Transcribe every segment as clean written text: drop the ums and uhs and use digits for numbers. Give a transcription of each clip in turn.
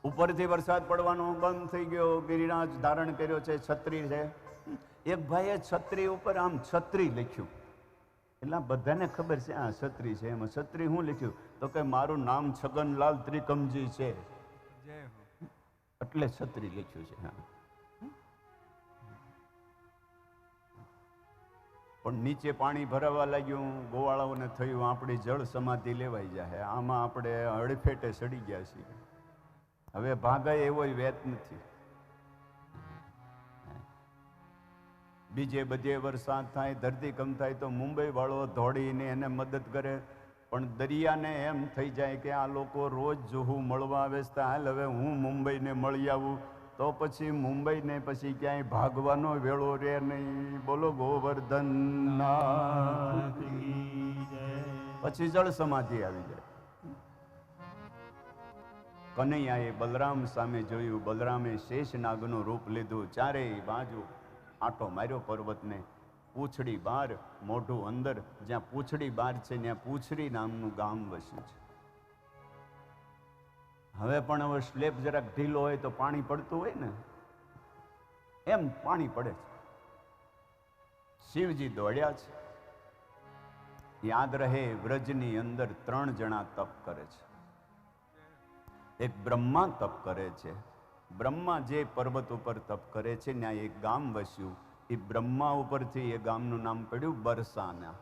ઉપરથી વરસાદ પડવાનો બંધ થઈ ગયો, ગિરિરાજ ધારણ કર્યો છે, છત્રી છે. એક ભાઈએ છત્રી ઉપર આમ છત્રી લખ્યું, એટલે બધાને ખબર છે આ છત્રી છે. એમાં છત્રી શું લખ્યું? તો કે મારું નામ છગનલાલ ત્રિકમજી છે, એટલે છત્રી લખ્યું છે. હા, પણ નીચે પાણી ભરાવા લાગ્યું, ગોવાળાઓને થયું આપણી જળ સમાધિ લેવાઈ જાય, આમાં આપણે હડફેટે સડી ગયા છીએ, હવે ભાગાય એવો વેત નથી. બીજે બધે વરસાદ થાય, ધરતીકંપ થાય તો મુંબઈ વાળો દોડીને એને મદદ કરે, પણ દરિયાને એમ થઈ જાય કે આ લોકો રોજ જોહું મળવા આવે છે, હાલ હવે હું મુંબઈને મળી આવું, તો પછી મુંબઈને પછી ક્યાંય ભાગવાનો વેળો રે નહીં. બોલો ગોવર્ધન. પછી જળ સમાધિ આવી જાય. કનૈયાએ બલરામ સામે જોયું, બલરામે શેષનાગનું રૂપ લીધું, ચારેય બાજુ આંટો માર્યો પર્વતને, પૂંછડી બહાર મોઢું અંદર, જ્યાં પૂંછડી બહાર છે ત્યાં પૂંછડી નામનું ગામ વસ્યું છે. હવે પણ હવે સ્લેબ જરાક ઢીલો હોય તો પાણી પડતું હોય ને, એમ પાણી પડે છે. શિવજી દોડ્યા છે. યાદ રહે, વ્રજની અંદર 3 જણા તપ કરે છે. એક બ્રહ્મા તપ કરે છે. બ્રહ્મા જે પર્વત ઉપર તપ કરે છે ત્યાં એક ગામ વસ્યું, એ બ્રહ્મા ઉપરથી એ ગામનું નામ પડ્યું બરસાના.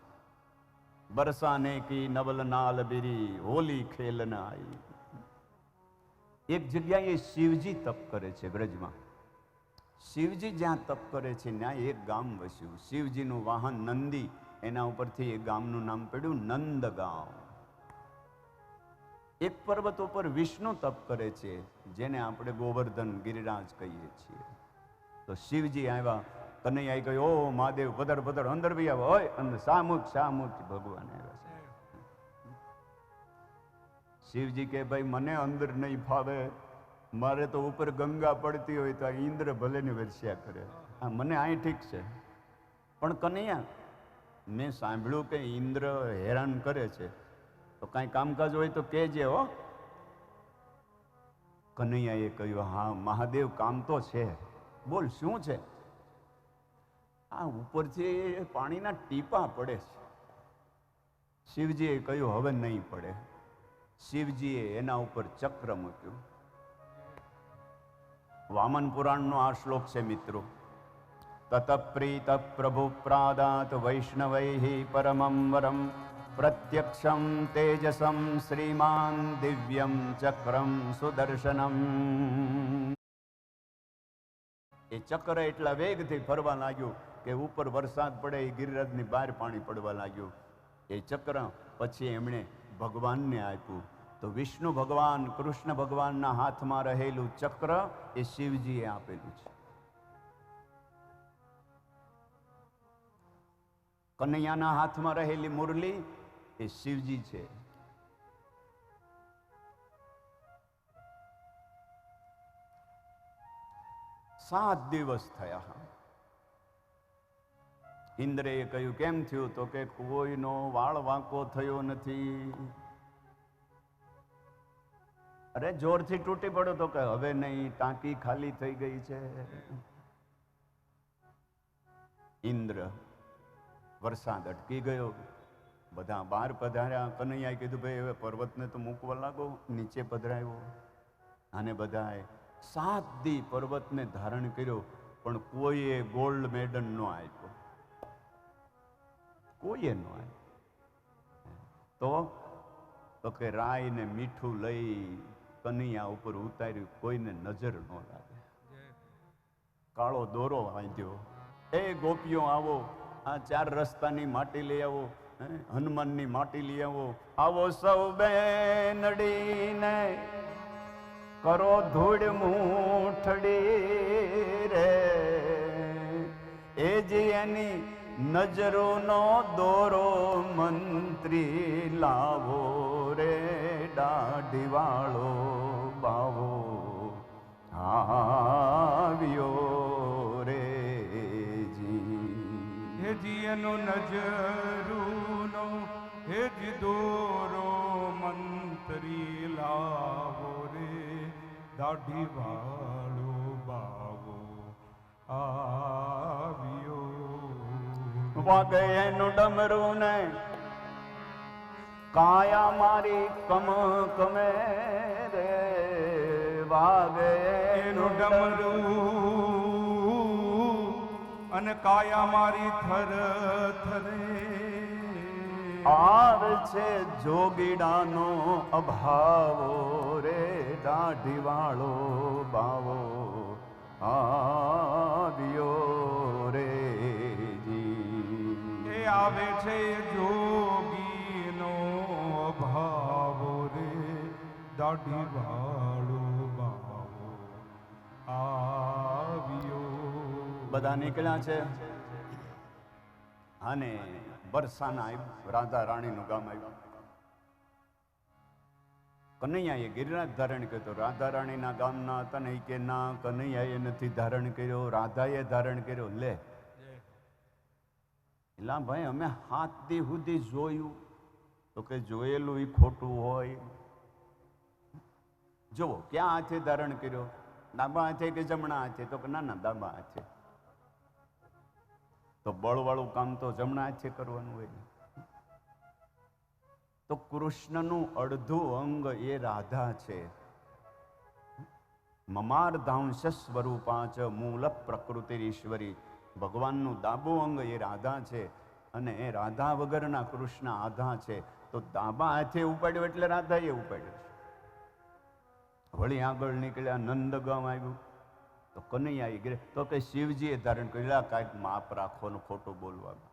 બરસાને કી નવલ નાલ બિરી હોલી ખેલના આઈ. એક જગ્યાએ શિવજી તપ કરે છે બ્રજમાં. શિવજી જ્યાં તપ કરે છે ત્યાં એક ગામ વસ્યું. શિવજીનું વાહન નંદી, એના ઉપરથી એ ગામનું નામ પડ્યું નંદગાંવ. એક પર્વત ઉપર વિષ્ણુ તપ કરે છે, જેને આપણે ગોવર્ધન ગિરિરાજ કહીએ છીએ. તો શિવજી આવ્યા, કનૈયાએ કહ્યું, ઓ મહાદેવ પધર પધર, અંદર બી આવો. હોય અંદર શામુખ ભગવાન આવ્યા છે. શિવજી કે ભાઈ મને અંદર નહીં ફાવે, મારે તો ઉપર ગંગા પડતી હોય તો ઇન્દ્ર ભલે ને વર્ષ્યા કરે, હા મને અહીં ઠીક છે. પણ કનૈયા, મેં સાંભળ્યું કે ઇન્દ્ર હેરાન કરે છે, તો કાંઈ કામકાજ હોય તો કહેજે હો. કનૈયાએ કહ્યું, હા મહાદેવ કામ તો છે, બોલ શું છે? આ ઉપરથી પાણીના ટીપા પડે છે. શિવજીએ કહ્યું હવે નહીં પડે. શિવજીએ એના ઉપર ચક્ર મૂક્યું. વામન પુરાણનો આ શ્લોક છે મિત્રો. તત પ્રીત પ્રભુ પ્રાદાત વૈષ્ણવૈ પરમં વરમ પ્રત્યક્ષમ તેજસમ શ્રીમાન દિવ્યમ ચક્રમ સુદર્શનમ. એ ચક્ર એટલા વેગથી ફરવા લાગ્યું કે ઉપર વરસાદ પડે એ ગિરિરાજની બહાર પાણી પડવા લાગ્યું. એ ચક્ર પછી એમણે ભગવાનને આપ્યું. તો વિષ્ણુ ભગવાન કૃષ્ણ ભગવાનના હાથમાં રહેલું ચક્ર એ શિવજીએ આપેલું છે. કનૈયાના હાથમાં રહેલી મુરલી એ શિવજી છે. સાત દિવસ થયા. ઇન્દ્રએ કહ્યું કેમ થયું? તો કે કોઈનો વાળ વાંકો થયો નથી. અરે જોરથી તૂટી પડ્યો તો કે હવે નહીં, ટાંકી ખાલી થઈ ગઈ છે. ઇન્દ્ર, વરસાદ અટકી ગયો, બધા બહાર પધાર્યા. કનૈયાએ કીધું ભાઈ હવે પર્વતને તો મૂકવા લાગો. નીચે પધરાયો અને બધાએ 7 દી પર્વતને ધારણ કર્યો, પણ કોઈએ ગોલ્ડ મેડલ ન આપ્યો, કોઈએ ન આપ્યો. તો કે રાઈ ને મીઠું લઈ કનૈયા ઉપર ઉતાર્યું, કોઈને નજર ન લાગે. કાળો દોરો બાંધ્યો, એ ગોપીઓ આવો, આ 4 રસ્તાની માટી લઈ આવો, હનુમાનની માટી લઈ આવો, આવો સૌ બેનડીને કરો ધૂળ મૂઠડી રે. એ જે એની નજરોનો દોરો મંત્રી લાવો રે, દાઢી વાળો બાવો આવ્યો રે જી. હેજી એનો નજરુનો હેજી દોરો મંત્રી લાવો રે, દાઢી વાળો બાવો આવ્યો. વાગે એનું ડમરું ને કાયા મારી કમ કમે રે, વાગે એનું ડમરું અને કાયા મારી થર થરે. આર છે જોગીડાનો અભાવો રે, દાઢી વાળો બાવો આવ્યો રે જી. એ આવે છે જોગીનો ભાવો રે, દાઢી વાળો બાવો આવ્યો. બધા નીકળ્યા છે અને બરસાના આવ્યું, રાધા રાણીનું ગામ આવ્યું. કનૈયાએ ગિરિરાજ ધારણ કર્યો તો રાધા રાણીના ગામના હતા ને કે ના, કનૈયાએ નથી ધારણ કર્યો, રાધાએ ધારણ કર્યો. લે એલા ભાઈ, અમે 7 દી સુધી જોયું તો કે જોયેલું એ ખોટું હોય. જુઓ ક્યાં હાથે ધારણ કર્યો, ડાબા હાથે કે જમણા હાથે? તો કે ના ના, ડાબા હાથે. તો બળવાળું કામ તો જમણા હાથે કરવાનું હોય. તો કૃષ્ણનું અડધું અંગ એ રાધા છે. મમાર્ધાંશ સ્વરૂપાચ મૂળ પ્રકૃતિ ઈશ્વરી. ભગવાનનું ડાબું અંગ એ રાધા છે અને એ રાધા વગરના કૃષ્ણ આધા છે. તો ડાબા હાથે ઉપાડ્યો એટલે રાધાએ ઉપાડ્યો છે. વળી આગળ નીકળ્યા, નંદગામ આવ્યું તો કનૈયા ગયે તો કે શિવજીએ ધારણ કર્યું. કાંઈક માપ રાખો ને ખોટું બોલવામાં,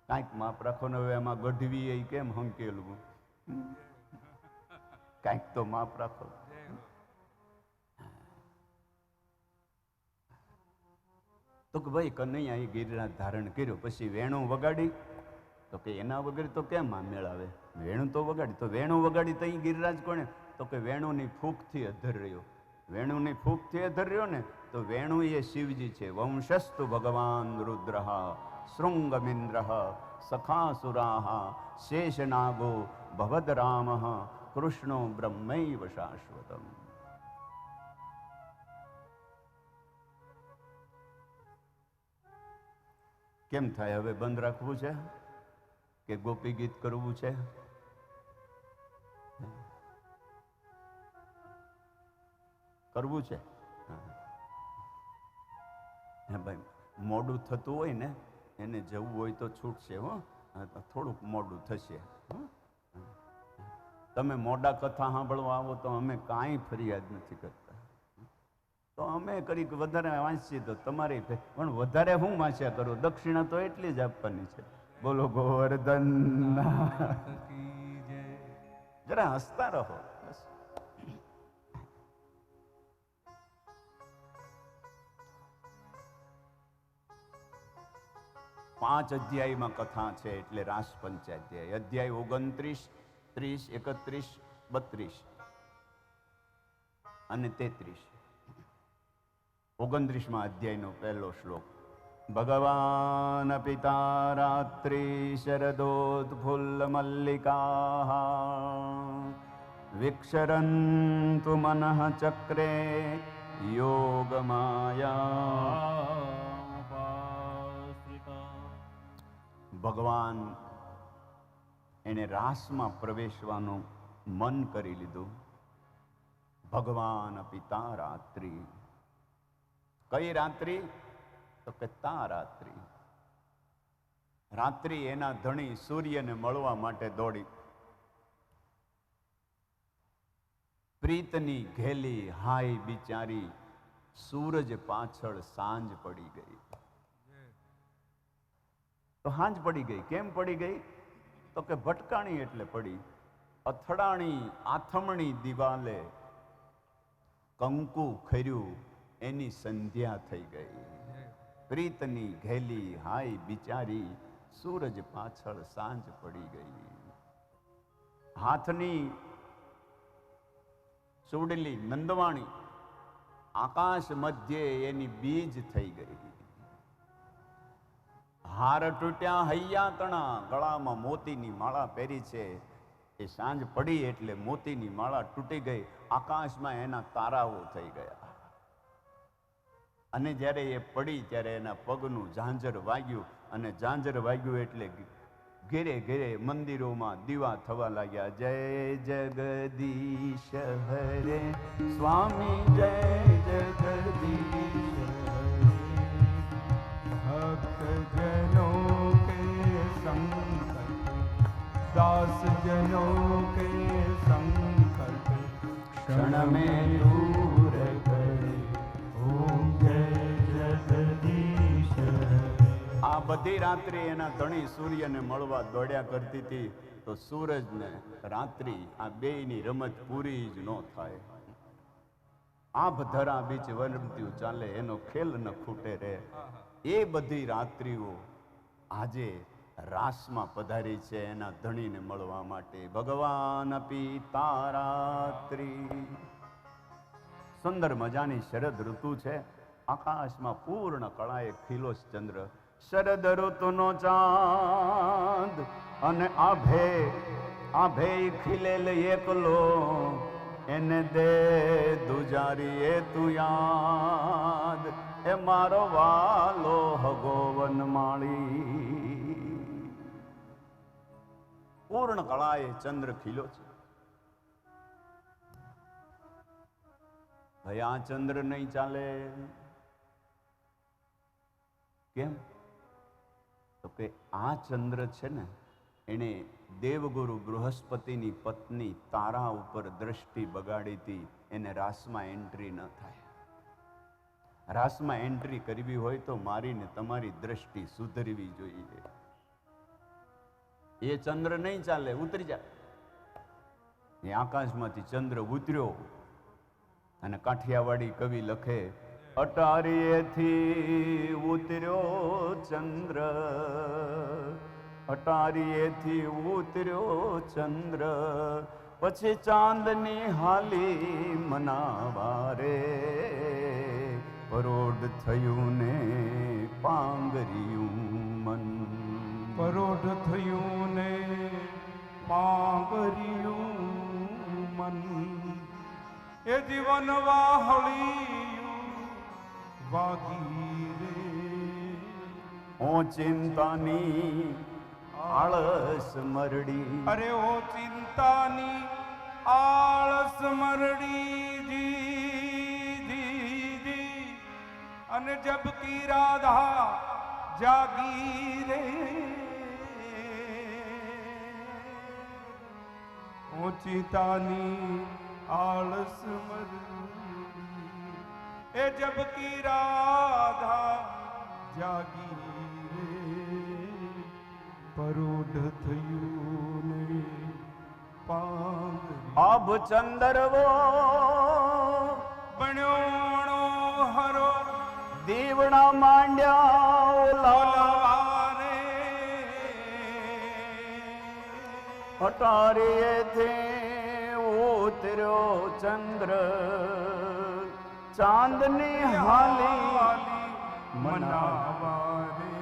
કાંઈક માપ રાખો ને. હવે એમાં ગઢવી એ કેમ હંકેલું, કાંઈક તો માપ રાખો. તો કે ભાઈ કનૈયા એ ગિરિરાજ ધારણ કર્યો, પછી વેણું વગાડી. તો કે એના વગર તો કેમ આ મેળાવે, વેણું તો વગાડી. તો વેણું વગાડી તો અહીં ગિરિરાજ કોણે? તો કે વેણુની ફૂંકથી અધર રહ્યો. વેણુની ફૂંકથી અધર રહ્યો ને તો વેણુ એ શિવજી છે. વંશસ્તુ ભગવાન રુદ્ર શૃંગમિન્દ્ર સખાસુરા શેષનાગો ભવદ રામ કૃષ્ણો બ્રહ્મૈવ શાશ્વતમ. કેમ થાય હવે? બંધ રાખવું છે કે ગોપી ગીત કરવું છે? કરવું છે. હા ભાઈ, મોડું થતું હોય ને એને જવું હોય તો છૂટશે. હો, થોડુંક મોડું થશે. તમે મોડા કથા સાંભળવા આવો તો અમે કાંઈ ફરિયાદ નથી કરતા. તો અમે કરીક વધારે વાંચીએ તો તમારે પણ વધારે હું વાંચ્યા કરો, દક્ષિણા તો એટલી જ આપવાની છે. બોલો ગોવર્ધન. જરા હસતા રહો. બસ. પાંચ અધ્યાયમાં કથા છે એટલે રાસ પંચાધ્યાય. અધ્યાય 29, 30, 31, 32 અને 33. 29મા અધ્યાયનો પહેલો શ્લોક. ભગવાન પિતા રાત્રિ શરદોત્ફુલ્લ મલ્લિકા વિક્ષરન્તુ મનઃ ચક્રે યોગ માયા. ભગવાન એને રાસમાં પ્રવેશવાનું મન કરી લીધું. ભગવાન પિતા રાત્રિ. કઈ રાત્રિ? તો કે તા રાત્રિ. રાત્રિ એના ધણી સૂર્યને મળવા માટે દોડી. પ્રીતની ઘેલી હાય બિચારી, સૂરજ પાછળ સાંજ પડી ગઈ. તો સાંજ પડી ગઈ. કેમ પડી ગઈ? તો કે ભટકાણી એટલે પડી. અથડાણી આથમણી દિવાલે કંકુ ખર્યું એની સંધ્યા થઈ ગઈ. પ્રીતની ઘેલી હાય બિચારી, સૂરજ પાછળ સાંજ પડી ગઈ. હાથની ચૂડલી નંદવાણી આકાશ મધ્યે એની બીજ થઈ ગઈ. હાર તૂટ્યા હૈયા તણા, ગળામાં મોતીની માળા પહેરી છે એ સાંજ પડી એટલે મોતીની માળા તૂટી ગઈ, આકાશમાં એના તારાઓ થઈ ગયા. અને જ્યારે એ પડી ત્યારે એના પગનું ઝાંઝર વાગ્યું, અને ઝાંઝર વાગ્યું એટલે ઘેરે ઘેરે મંદિરોમાં દીવા થવા લાગ્યા. જય જગદીશ હરે સ્વામી, જય જગદીશ भक्तजनों के संकट, दास जनों के संकट क्षण में दूर करे. ओम जय जगदीश हरे. આ બધી રાત્રિ એના ધણી સૂર્યને મળવા દોડ્યા કરતી હતી, તો સૂરજને રાત્રિ આ બેયની રમત પૂરી જ ન થાય. આભ ધરા બીચ વરમત્યું ચાલે, એનો ખેલ ન ખૂટે રે. એ બધી રાત્રિઓ આજે રાસમાં પધારી છે એના ધણીને મળવા માટે. ભગવાન પિતા રાત્રિ. સુંદર મજાની શરદ ઋતુ છે. આકાશમાં પૂર્ણ કળાએ ખીલો ચંદ્ર. શરદ ઋતુનો ચાંદ અને આભે ખીલેલ એકલો, એને દે દુજારી એ તું યાદ, એ મારો વાલો હગોવન માળી. પૂર્ણ કળાએ ચંદ્ર ખીલો છે. ભાઈ આ ચંદ્ર નહીં ચાલે. કેમ? તો કે આ ચંદ્ર છે ને, એને દેવગુરુ બૃહસ્પતિની પત્ની તારા ઉપર દ્રષ્ટિ બગાડી હતી. એને રાસમાં એન્ટ્રી ન થાય. રાસમાં એન્ટ્રી કરવી હોય તો મારીને તમારી દ્રષ્ટિ સુધરવી જોઈએ. એ ચંદ્ર નહીં ચાલે, ઉતરી જાય. એ આકાશમાંથી ચંદ્ર ઉતર્યો, અને કાઠિયાવાડી કવિ લખે, અટારીએથી ઉતર્યો ચંદ્ર, અટારીએથી ઉતર્યો ચંદ્ર, પછી ચાંદની હાલી મનાવા રે. પરોઢ થયું ને પાંગર્યું મન, પરોઢ થયું ને પાંગર્યું મન, એ જીવન વાહળિયું વાગી રે. ઓ ચિંતાની આળસ મરડી, અરે ઓ ચિંતાની આળસ મરડી જી, અને જબ કી રાધા જાગી રે. ઓ ચિંતાની આળસ મરડી, એ જબ કી રાધા જાગી રે. પરોઢ થયું ને પાંગરી, અબ ચંદરવો બન્યો હરો દીવડા માંડ્યા ઓલા રે. અટારીએથી ઉતર્યો ચંદ્ર, ચાંદની હાલી મનાવા રે.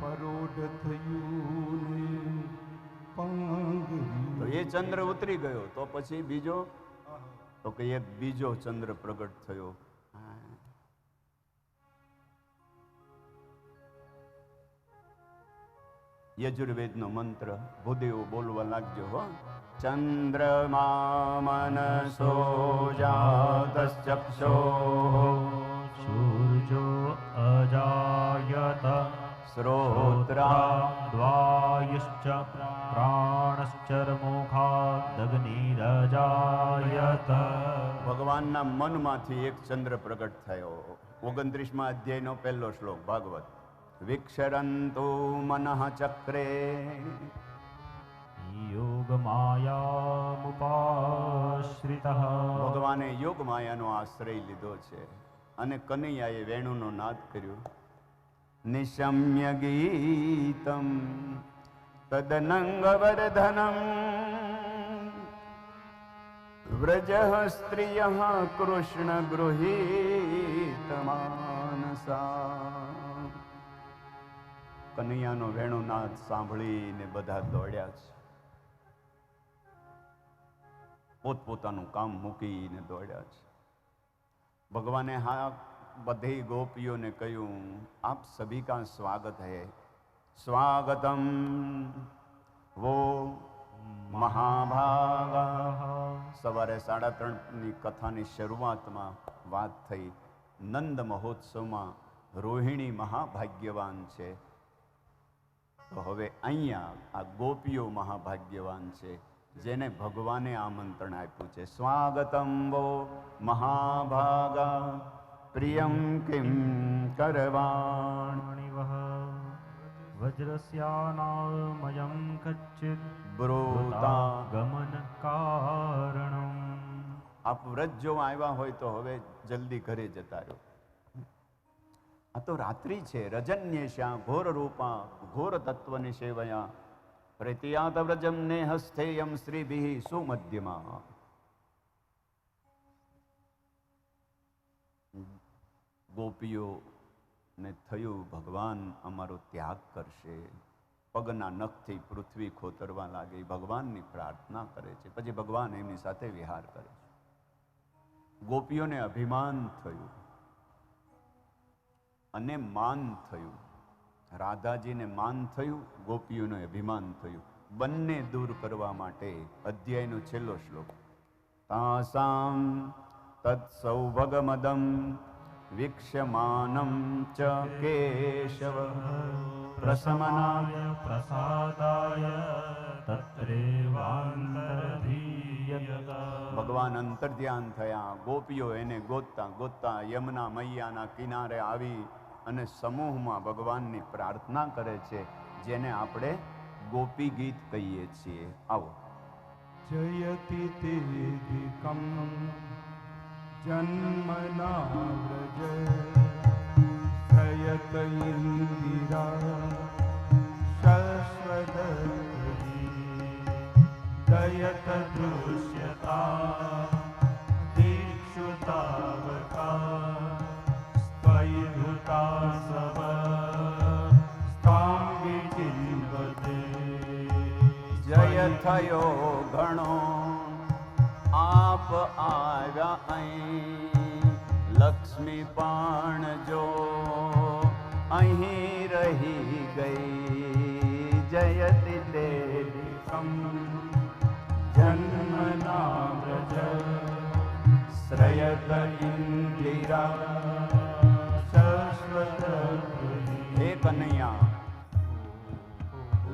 પરોઢ થયું ને પાંગરી. તો એ ચંદ્ર ઉતરી ગયો, તો પછી બીજો, તો કે એક બીજો ચંદ્ર પ્રગટ થયો. યજુર્વેદનો મંત્ર ભૂદેવો બોલવા લાગજો હો. ચંદ્રમા મનસો જાતશ્ચક્ષો, સૂર્યો અજાયત, શ્રોત્રા દ્વાયુશ્ચ પ્રાણશ્ચર્મુખાદગ્નિરજાયત. ભગવાનના મનમાંથી એક ચંદ્ર પ્રગટ થયો. 29મા અધ્યાયનો પહેલો શ્લોક ભાગવત. વિક્ષરંતો મનઃ ચક્રે, યોગમાયામુપાશ્રિતઃ. ભગવાને યોગ માયાનો આશ્રય લીધો છે, અને કનૈયાએ વેણુનો નાદ કર્યો. નિશમ્ય ગીતમ તદનંગવર્ધનમ, વ્રજ સ્ત્રિયઃ કૃષ્ણ ગૃહીત માનસા. કનૈયાનો વેણુનાદ સાંભળીને બધા દોડ્યા છે. પોતપોતાનું કામ મૂકીને દોડ્યા છે. ભગવાને હા બધી ગોપીઓને કહ્યું, આપ સભી કા સ્વાગત હૈ, સ્વાગતમ વો મહાભાગા. સવારે 3:30ની કથાની શરૂઆતમાં વાત થઈ, નંદ મહોત્સવમાં રોહિણી મહાભાગ્યવાન છે. તો હવે અહીંયા આ ગોપીઓ મહાભાગ્યવાન છે, જેને ભગવાને આમંત્રણ આપ્યું છે. સ્વાગતમ વો મહાભાગા પ્રિયમ કિમ કરવાણ વજ્રસ્યાનામયં કચ્ચિત બ્રોતા. ગમન કારણમ. આપ વ્રત જો આવ્યા હોય તો હવે જલ્દી ઘરે જતા રહ્યો. આ તો રાત્રિ છે. રજન્યેશા ઘોર રૂપા ઘોર તત્વની સેવયા પ્રતિયાત વ્રજમ ને હસ્થેયમ શ્રીભિ સુમધ્યમાં. ગોપીઓને થયું ભગવાન અમારો ત્યાગ કરશે. પગના નખથી પૃથ્વી ખોતરવા લાગી, ભગવાનની પ્રાર્થના કરે છે. પછી ભગવાન એમની સાથે વિહાર કરે છે. ગોપીઓને અભિમાન થયું અને માન થયું. રાધાજીને માન થયું, ગોપીઓને અભિમાન થયું. બંને દૂર કરવા માટે અધ્યાયનો છેલ્લો શ્લોક. તાસામ તત્સૌભગમદમ વીક્ષ્યમાનમ ચ કેશવ પ્રશમનાય પ્રસાદાય તત્રેવાંતરધીયત. ભગવાન અંતર્ધ્યાન થયા. ગોપીઓ એને ગોતતા ગોતતા યમુના મૈયાના કિનારે આવી અને સમૂહમાં ભગવાનની પ્રાર્થના કરે છે, જેને આપણે ગોપી ગીત કહીએ છીએ. આવો. જયતિ તેદિકમ જન્મના વ્રજ પ્રયત ઇન્દિરા શશ્વદતી દયત દૃશ્યતા દીક્ષુતાવકા સ્વયધુતા સવ સ્થામ વિચિન્વતે. જય થયો ઘણો આપ આવ્યા અહીં, લક્ષ્મી પણ જો અહીં રહી ગઈ. જયતિ તેદિકમ જન્મના વ્રજ શ્રયત ઇન્દિરા શશ્વત. હે કનૈયા,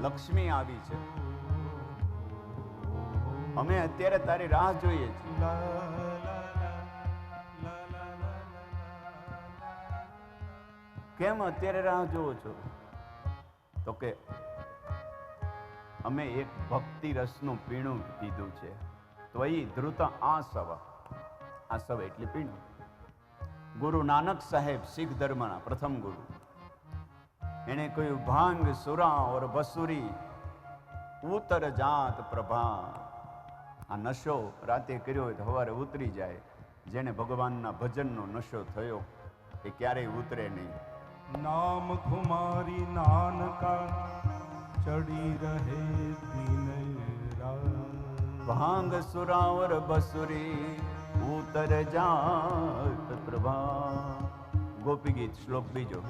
લક્ષ્મી આવી છે. અમે અત્યારે તારી રાહ જોઈએ છીએ. કેમ અત્યારે રાહ જોવો છો? તો કે અમે એક ભક્તિ રસનું પીણું પીધું છે. ત્વયી ધૃત આસવ. આસવ એટલે પીણું. ગુરુ નાનક સાહેબ શીખ ધર્મના પ્રથમ ગુરુ, એને કહ્યું ભાંગ સુરા ઓર બસુરી ઉતર જાત પ્રભા. આ નશો રાતે કર્યો હોય તો સવારે ઉતરી જાય. જેને ભગવાનના ભજનનો નશો થયો એ ક્યારેય ઉતરે નહીં. નામ ખુમારી નાનકા ચડી રહે દિન રાત. ભાંગ સુરાવર બસુરી ઉતર જાત પ્રભા. ગોપી ગીત શ્લોક બીજો.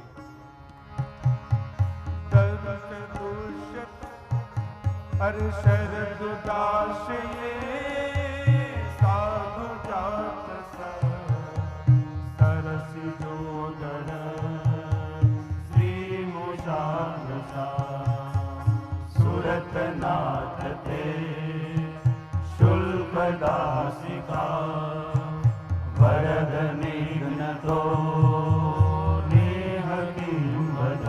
હર્ષદ ઉદાસયે સાધુ જાત સરસી જોદર શ્રી મુષાદસા સુરત નાથ તે શુલ્ક દાસિકા વરદ નિઘ્ન તો નેહ કિંવદ.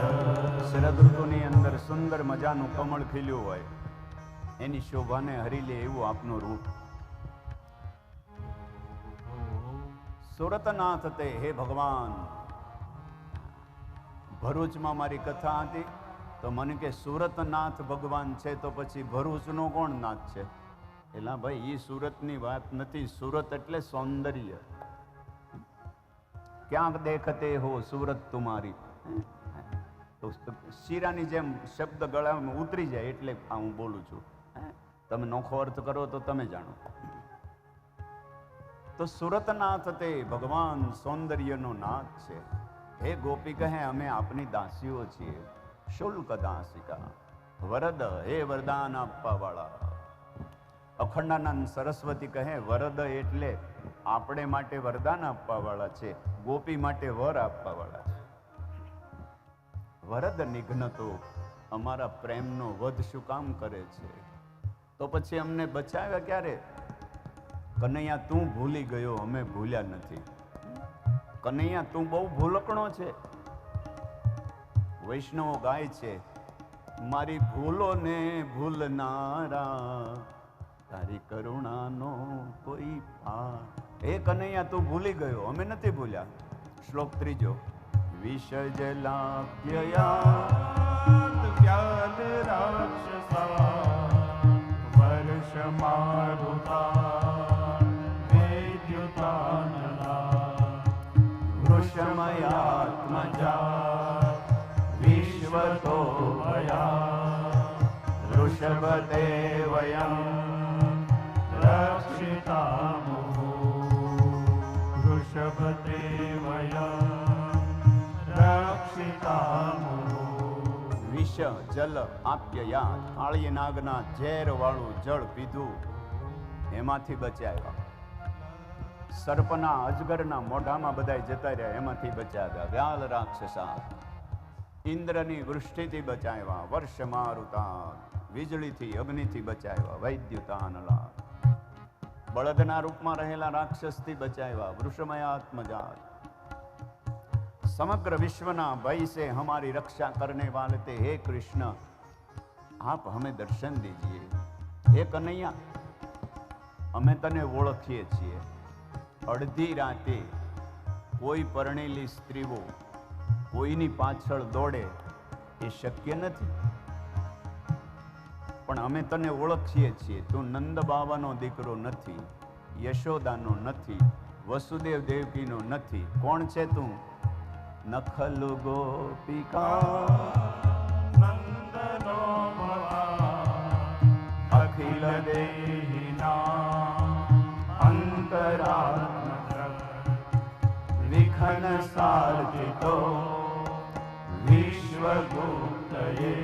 શરદ ઋતુની અંદર સુંદર મજાનું કમળ ખીલ્યું હોય, એની શોભાને હરી લે એવું આપનું રૂપ. સુરતનાથ તે હે ભગવાન. ભરૂચમાં મારી કથા હતી તો મને કે સુરતનાથ ભગવાન છે, તો પછી ભરૂચનો કોણ નાથ છે? એલા ભાઈ, એ સુરતની વાત નથી. સુરત એટલે સૌંદર્ય. ક્યાંક દેખતે હો સુરત તુમારી. તો શીરાની જેમ શબ્દ ગળામાં ઉતરી જાય એટલે આ હું બોલું છું. તમે નોખો અર્થ કરો તો તમે જાણો. તો સુરતનાથ તે ભગવાન સૌંદર્યનો નાથ છે. હે ગોપી કહે અમે આપની દાસીઓ છીએ. શુલ્ક દાસિકા વરદ, હે વરદાન આપવા વાળા. અખંડાનંદ સરસ્વતી કહે વરદ એટલે આપણે માટે વરદાન આપવા વાળા છે, ગોપી માટે વર આપવા વાળા છે. વરદ નિઘ્ન તો અમારા પ્રેમનો વધ શું કામ કરે છે? તો પછી અમને બચાવ્યા ક્યારે? કનૈયા તું ભૂલી ગયો, અમે ભૂલ્યા નથી. કનૈયા તું બહુ ભૂલકણો છે. વૈષ્ણવો ગાય છે, મારી ભૂલો ને ભૂલનારા, તારી કરુણાનો કોઈ પાર. હે કનૈયા તું ભૂલી ગયો, અમે નથી ભૂલ્યા. શ્લોક 3. વિષજલાપ્યયાત વ્યાલ રાક્ષસા વર્ષ મારુતા વેદ્યુતાનલા વૃષમયાત્મજા વિશ્વતો ભયા વૃષભતે વયમ રક્ષિતામુઃ વૃષભતે વયમ રક્ષિતામુઃ. વિષ જલ આપ્યયા, કાળી નાગના ઝેર વાળું જળ પીધું, એમાંથી બચાવ્યા. સર્પના અજગરના મોઢામાં બધાય જતા રહ્યા, એમાંથી બચાવ્યા. વ્યાલ રાક્ષસા ઇન્દ્રની વૃષ્ટિથી બચાવ્યા. વર્ષ મારુતા વીજળીથી અગ્નિથી બચાવ્યા. વૈદ્યુતાનલા બળદના રૂપમાં રહેલા રાક્ષસથી બચાવ્યા. વૃષમયાત્મજાત समग्र विश्वना भय से हमारी रक्षा करने वाले थे. हे कृष्ण आप हमें दर्शन दीजिए. हे कन्हैया અમે તને ઓળખીએ છીએ. અડધી રાતે કોઈ પરણેલી સ્ત્રીઓ કોઈની પાછળ દોડે એ શક્ય નથી, પણ અમે તને ઓળખીએ છીએ. તું નંદ બાવાનો દીકરો નથી, યશોદાનો નથી, વસુદેવ દેવકીનો નથી. કોણ છે તું? નખલ ગોપિકા નંદનો ભવા અખિલ દેહિના અંતરાત્મ વિખન સાર્જિતો વિશ્વગુપ્તયે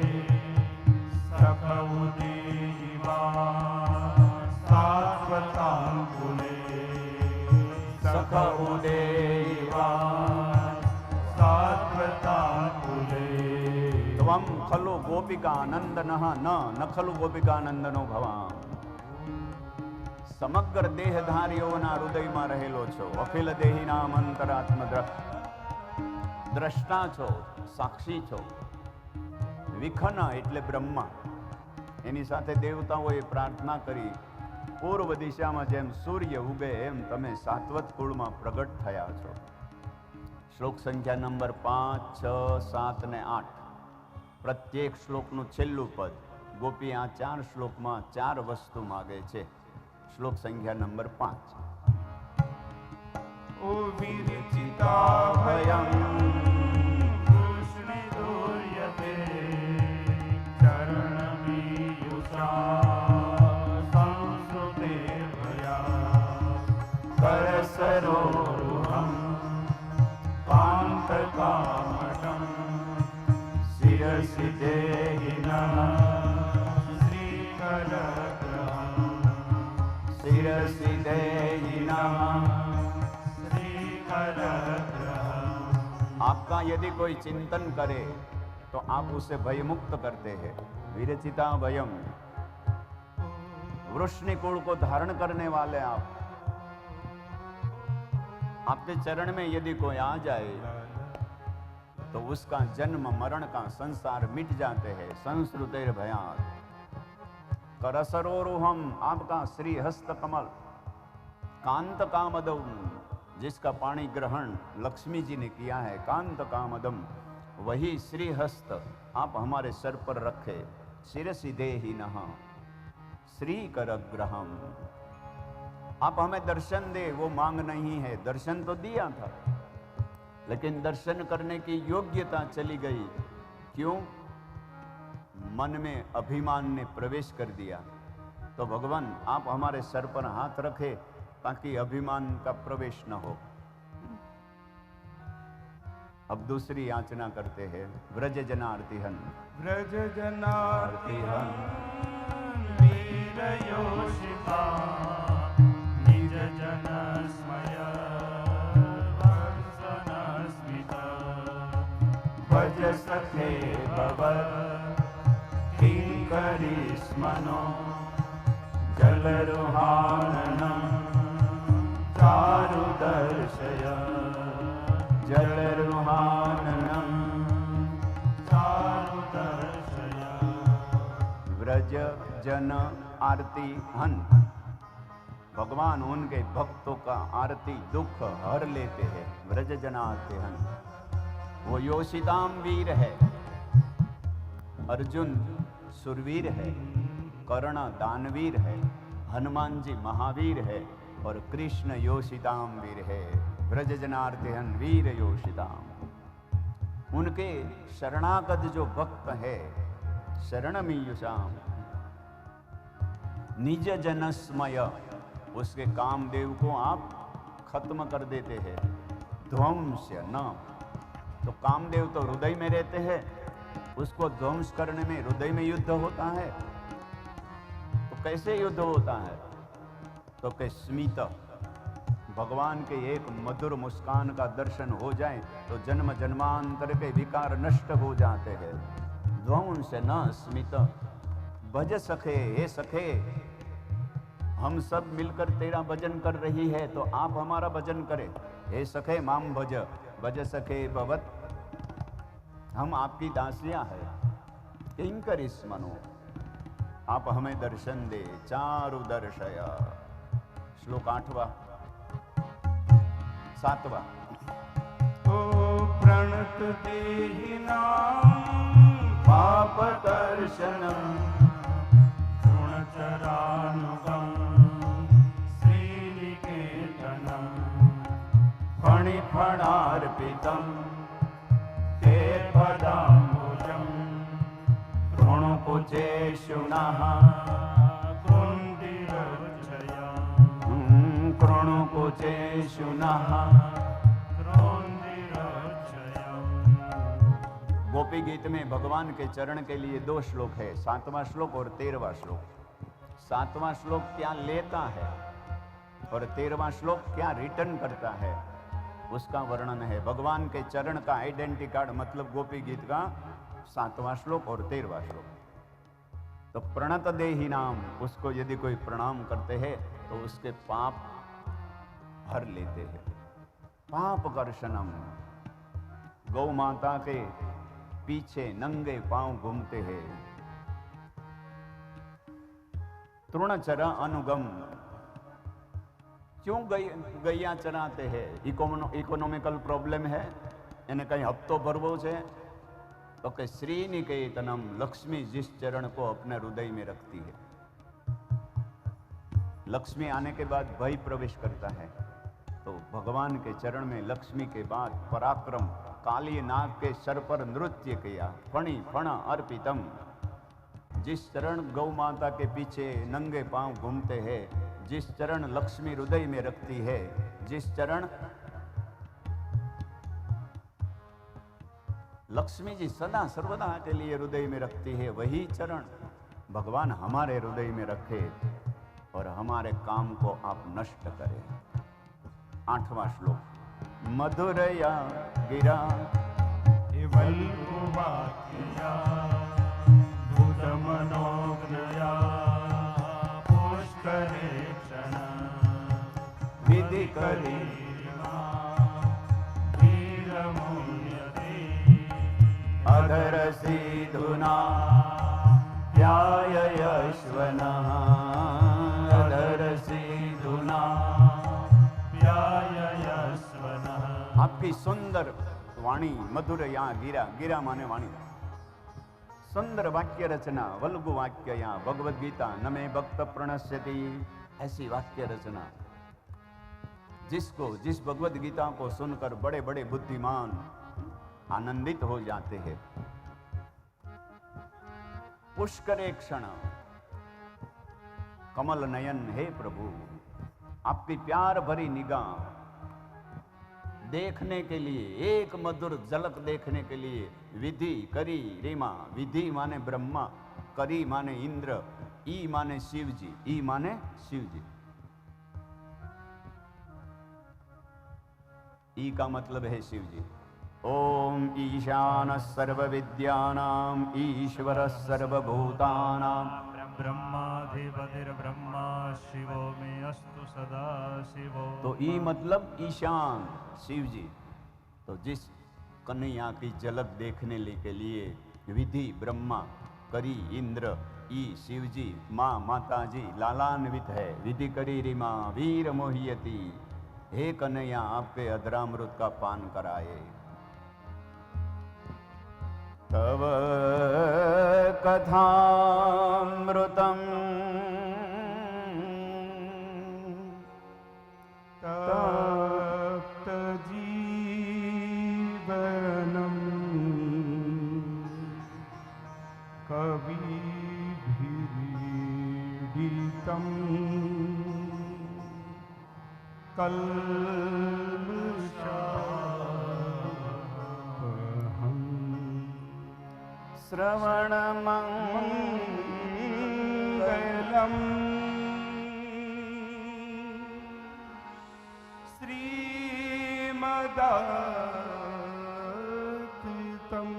સખઉદેવા સાત્વતાંકુલે સખઉદેવા ત્વમ ખલુ ગોપિકાનંદનઃ ન ખલુ ગોપિકાનંદનો ભવામ. સમગ્ર દેહધારીઓના હૃદયમાં રહેલો છો. અખિલ દેહીનામ અંતરાત્મ દ્રષ્ટા છો, સાક્ષી છો. વિખન એટલે બ્રહ્મા. એની સાથે દેવતાઓએ પ્રાર્થના કરી, પૂર્વ દિશામાં જેમ સૂર્ય ઉગે એમ તમે સાત્વત કુળમાં પ્રગટ થયા છો. શ્લોક સંખ્યા નંબર 5, 6, 7 ને 8. પ્રત્યેક શ્લોકનું છેલ્લું પદ ગોપી આ 4 શ્લોકમાં 4 વસ્તુ માગે છે. શ્લોક સંખ્યા નંબર 5. ઓ વિરચિતા ભયં કૃષ્ણ દુર્યતે ચરણમીયુષા સંસ્કૃતે ભયા કરસરોરુહં કાંતકામટં શિરસી દેહિનઃ શ્રીકરગ્રહં શિરસી દેહિનઃ. आपका यदि कोई चिंतन करे तो आप उसे भय मुक्त करते हैं. विरचिता भयम, वृष्णि कुल को धारण करने वाले आप. आपके चरण में यदि कोई आ जाए तो उसका जन्म मरण का संसार मिट जाते हैं. संस्कृतेर भयात करसरोरुहम, आपका श्री हस्त कमल. कांत कामदम, जिसका पाणी ग्रहण लक्ष्मी जी ने किया है. कांत कामदम, वही श्री हस्त आप हमारे सर पर रखे. शिरसि देहिनः श्री करग्रहम, आप हमें दर्शन दे. वो मांग नहीं है, दर्शन तो दिया था लेकिन दर्शन करने की योग्यता चली गई. क्यों? मन में अभिमान ने प्रवेश कर दिया. तो भगवान आप हमारे सर पर हाथ रखे ताकि अभिमान का प्रवेश न हो। अब दूसरी याचना करते हैं, व्रज जनार्तिहन। व्रज जनार्तिहन वीर योषिता निज जन स्मय वर्षन स्मिता भज सखे भवत् किंकरी स्मनो जलरुहाननं चारु दर्शय जलरुहाननं चारु दर्शय। व्रज जन आरती हन। भगवान उनके भक्तों का आरती दुख हर लेते हैं। व्रज जन आरती हन। वो योषिताम वीर है, अर्जुन सुरवीर है, कर्ण दानवीर है, हनुमान जी महावीर है और कृष्ण योषिताम वीर है। व्रज जनार्तिहन वीर योषिताम। उनके शरणागत जो भक्त है, शरणमीयुषाम, निज जनस्मय, उसके कामदेव को आप खत्म कर देते हैं। ध्वंस न, तो कामदेव तो हृदय में रहते हैं, उसको ध्वंस करने में हृदय में युद्ध होता है। तो कैसे युद्ध होता है? तो कि स्मित, भगवान के एक मधुर मुस्कान का दर्शन हो जाए तो जन्म जन्मांतर के विकार नष्ट हो जाते हैं। ध्वंस न स्मित। भज सखे, हे सखे, हम सब मिलकर तेरा भजन कर रही है तो आप हमारा भजन करें। हे सखे माम भज, भज सखे भवत, हम आपकी दासियां हैं। किंकर स्मनो, आप हमें दर्शन दे। चारु दर्शय। श्लोक 8वां 7वां। ओ प्रणत देहिनां पाप दर्शनम् तृणचरानुगं श्रीनिकेतनं फणिफणार्पितं ते पदाम्बुजं कृणुकुचेषु नः कृणुकुचेषु नः। गोपी गीत में भगवान के चरण के लिए 2 श्लोक है, 7वां श्लोक और 13वां श्लोक। 7वां श्लोक क्या लेता है और 13वां श्लोक क्या रिटर्न करता है, उसका वर्णन है। भगवान के चरण का आइडेंटिटी कार्ड मतलब गोपी गीत का 7वां श्लोक और 13वां श्लोक। तो प्रणत देहि नाम, उसको यदि कोई प्रणाम करते हैं तो उसके पाप हर लेते हैं। पाप कर्षणम, गौ माता के पीछे नंगे पांव घूमते हैं। तृणचर अनुगम, क्यों गैया चराते हैं? इकोनॉमिकल प्रॉब्लम है, इन्हें कहीं हफ्तों भरवो है तो कि श्रीनिकेतनम, लक्ष्मी जिस चरण को अपने हृदय में रखती है। लक्ष्मी आने के बाद भय प्रवेश करता है, तो भगवान के चरण में लक्ष्मी के बाद पराक्रम, काली नाग के सर पर नृत्य किया। फणि फण अर्पितम, जिस चरण गौ माता के पीछे नंगे पांव घूमते हैं, जिस चरण लक्ष्मी हृदय में रखती है, जिस चरण लक्ष्मी जी सदा सर्वदा के लिए हृदय में रखती है, वही चरण भगवान हमारे हृदय में रखे और हमारे काम को आप नष्ट करें। 8वां श्लोक। मधुरया गिरा वल्गुवाक्यया भूतमनोज्ञया पुष्करे क्षण विधि करी अधर सीधुना ध्यायश्वनः, अधर सीधुना ध्यायश्वनः। आपकी सुंदर वाणी, मधुर या गिरा, गिरा माने वाणी, सुंदर वाक्य रचना, वल्गु वाक्य या भगवद गीता नमे भक्त प्रणश्यति, ऐसी वाक्य रचना जिसको, जिस भगवद गीता को सुनकर बड़े बड़े बुद्धिमान आनंदित हो जाते हैं। पुष्करे क्षण, कमल नयन हे प्रभु, आपकी प्यार भरी निगाह देखने के लिए, एक मधुर झलक देखने के लिए विधि करी रीमा। विधि माने ब्रह्मा, करी माने इंद्र, ई माने शिव जी, ई माने शिव जी। ई का मतलब है शिव जी। ओम ईशान सर्व विद्यानाम ईश्वर सर्वभूतानाम ब्रह्माधिपतिर्ब्रह्मा शिवो मे अस्तु सदा शिवो। तो ई मतलब ईशान शिव जी। तो जिस कन्हैया की झलक देखने के लिए विधि ब्रह्मा, करी इंद्र, ई शिव जी, माँ माता जी लालान्वित है। विधि करी रीमा वीर मोहियती। हे कन्हैया आपके अधरामृत का पान कराए। तव कथामृतम तप्त जीवनम कविभिरीडितम कल्मषापहम् श्रवणमङ्गलम् श्रीमदाकृतं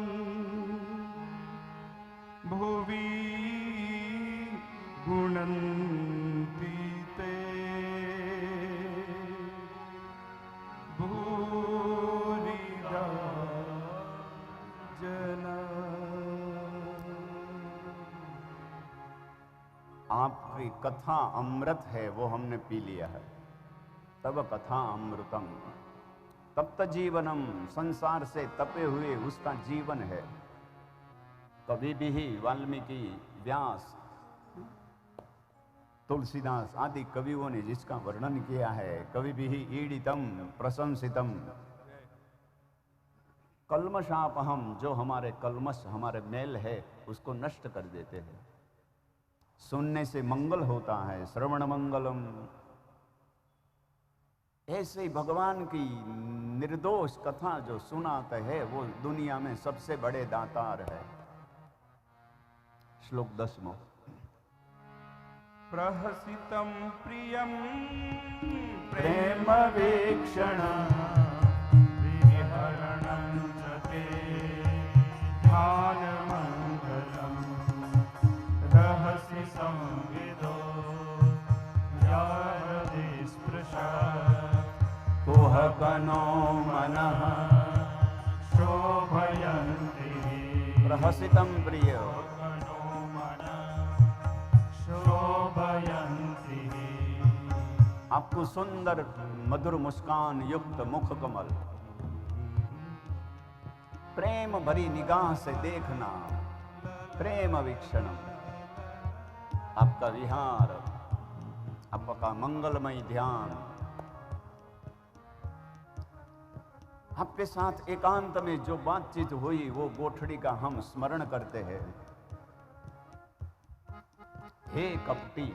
भुवि गुणन्ति ते भूरिदा जना। आपकी कथा अमृत है, वो हमने पी लिया है। तब कथा अमृतम, तप्त जीवनम, संसार से तपे हुए उसका जीवन है। कभी भी ही वाल्मीकि, व्यास, तुलसीदास आदि कवियों ने जिसका वर्णन किया है, कवि भी ही ईडितम प्रशंसितम। कल्मषापहम, जो हमारे कल्मश, हमारे मैल है, उसको नष्ट कर देते हैं। सुनने से मंगल होता है, श्रवण मंगलम। ऐसे ही भगवान की निर्दोष कथा जो सुनाते हैं, वो दुनिया में सबसे बड़े दातार है। श्लोक 10वां। प्रहसितं प्रियं प्रेम वीक्षण विहरणं च ते ध्यानमङ्गलं रहसि संविदो यारदि स्पृशा कुहकनो मनः शोभयन्ति प्रहसितं प्रिय शोभयन्ति। आपको सुंदर मधुर मुस्कान युक्त मुख कमल, प्रेम भरी निगाह से देखना, प्रेम वीक्षण, आपका विहार, आपका मंगलमय ध्यान, आपके साथ एकांत में जो बातचीत हुई वो गोठड़ी का हम स्मरण करते हैं। हे कपटी,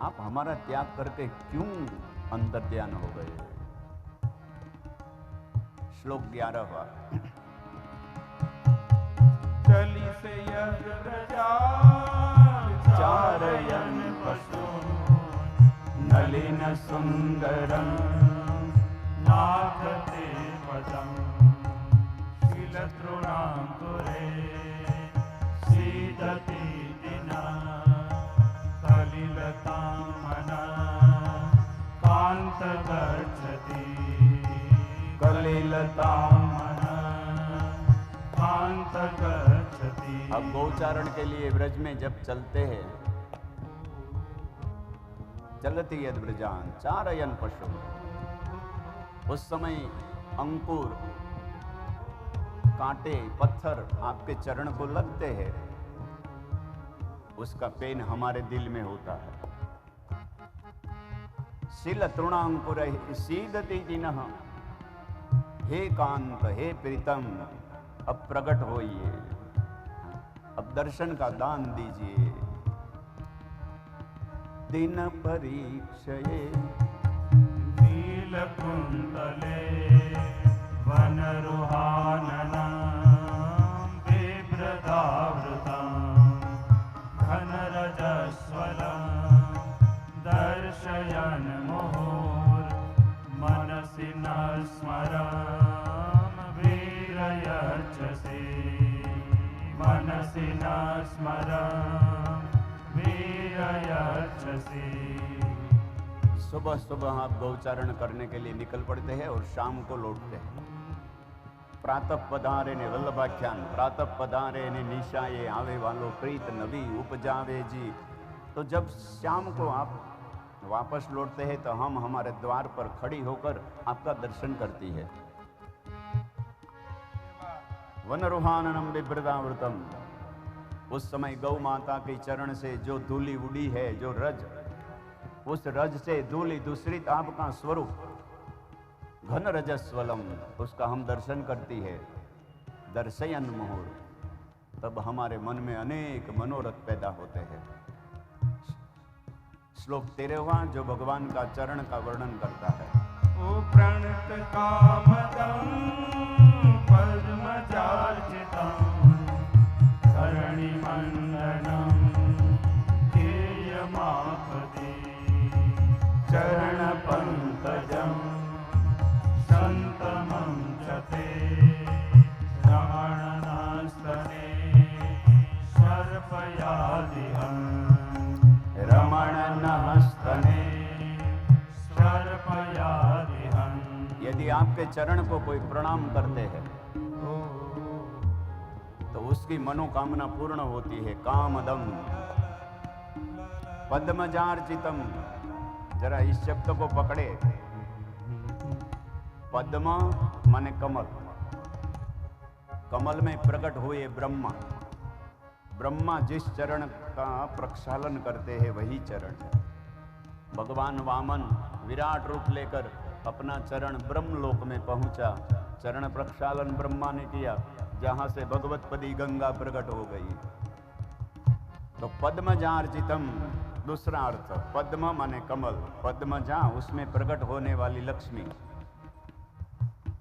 आप हमारा त्याग करके क्यों अंतर्ध्यान हो गए। श्लोक 11वां। चली से यज्ञ प्रजा चारयन पशु नलिन सुंदरम नाथते पदम शीलतृणांकुरे सीदति दिना कलिलतां मना कांत गच्छति कलिलतां मना कांत गच्छति। अब गोचारण के लिए ब्रज में जब चलते हैं, चलती यद ब्रजान चारयन पशु, उस समय अंकुर, कांटे, पत्थर आपके चरण को लगते हैं, उसका पेन हमारे दिल में होता है। शिल तृणांकुर सीदति दिनः, हे कांत, हे प्रीतम, अब प्रकट होइए, अब दर्शन का दान दीजिए। दिन परीक्षये नीलकुन्तले वनरुहाननं बिभ्रदावृतं घनरजस्वलं दर्शयन् मुहुर्मनसि न स्मरं वीरयर्चसे मनसि न स्मरं वीरयर्चसे। सुबह सुबह आप गौचारण करने के लिए निकल पड़ते हैं और शाम को लौटते हैं। प्रातः पधारे ने वल्लभाख्यान, प्रातः पधारे ने निशाए आवे वालो प्रीत नवी उपजावे जी। तो जब शाम को आप वापस लौटते हैं तो हम हमारे द्वार पर खड़ी होकर आपका दर्शन करती है। वनरुहाननम बिभ्रदावृतम, उस समय गौ माता के चरण से जो धूली उड़ी है, जो रज, उस रज से धूली दूसरी आपका स्वरूप घन रजस्वलम, उसका हम दर्शन करती है। दर्शयन मुहुर, तब हमारे मन में अनेक मनोरथ पैदा होते हैं। श्लोक 13वां जो भगवान का चरण का वर्णन करता है। ओ प्रणत कामदं पद्मजार्चितं धरणिमण्डनं केयमापदे चरणपङ्कजं सन्तमं च ते रमणनास्तने सर्पयादिहं रमणनस्तने सर्पयादिहं। यदि आपके चरण को कोई प्रणाम करते हैं तो उसकी मनोकामना पूर्ण होती है। कामदम पद्मजार्चितम, जरा इस शब्द को पकड़े। पद्म माने कमल, कमल में प्रकट हुए ब्रह्मा। ब्रह्मा जिस चरण का प्रक्षालन करते हैं वही चरण है। भगवान वामन विराट रूप लेकर अपना चरण ब्रह्मलोक में पहुंचा। चरण प्रक्षालन ब्रह्मा ने किया, जहां से भगवतपदी गंगा प्रकट हो गई। तो पद्मजार्चितम दूसरा अर्थ, पद्म माने कमल, पद्मजा उसमें प्रकट होने वाली लक्ष्मी।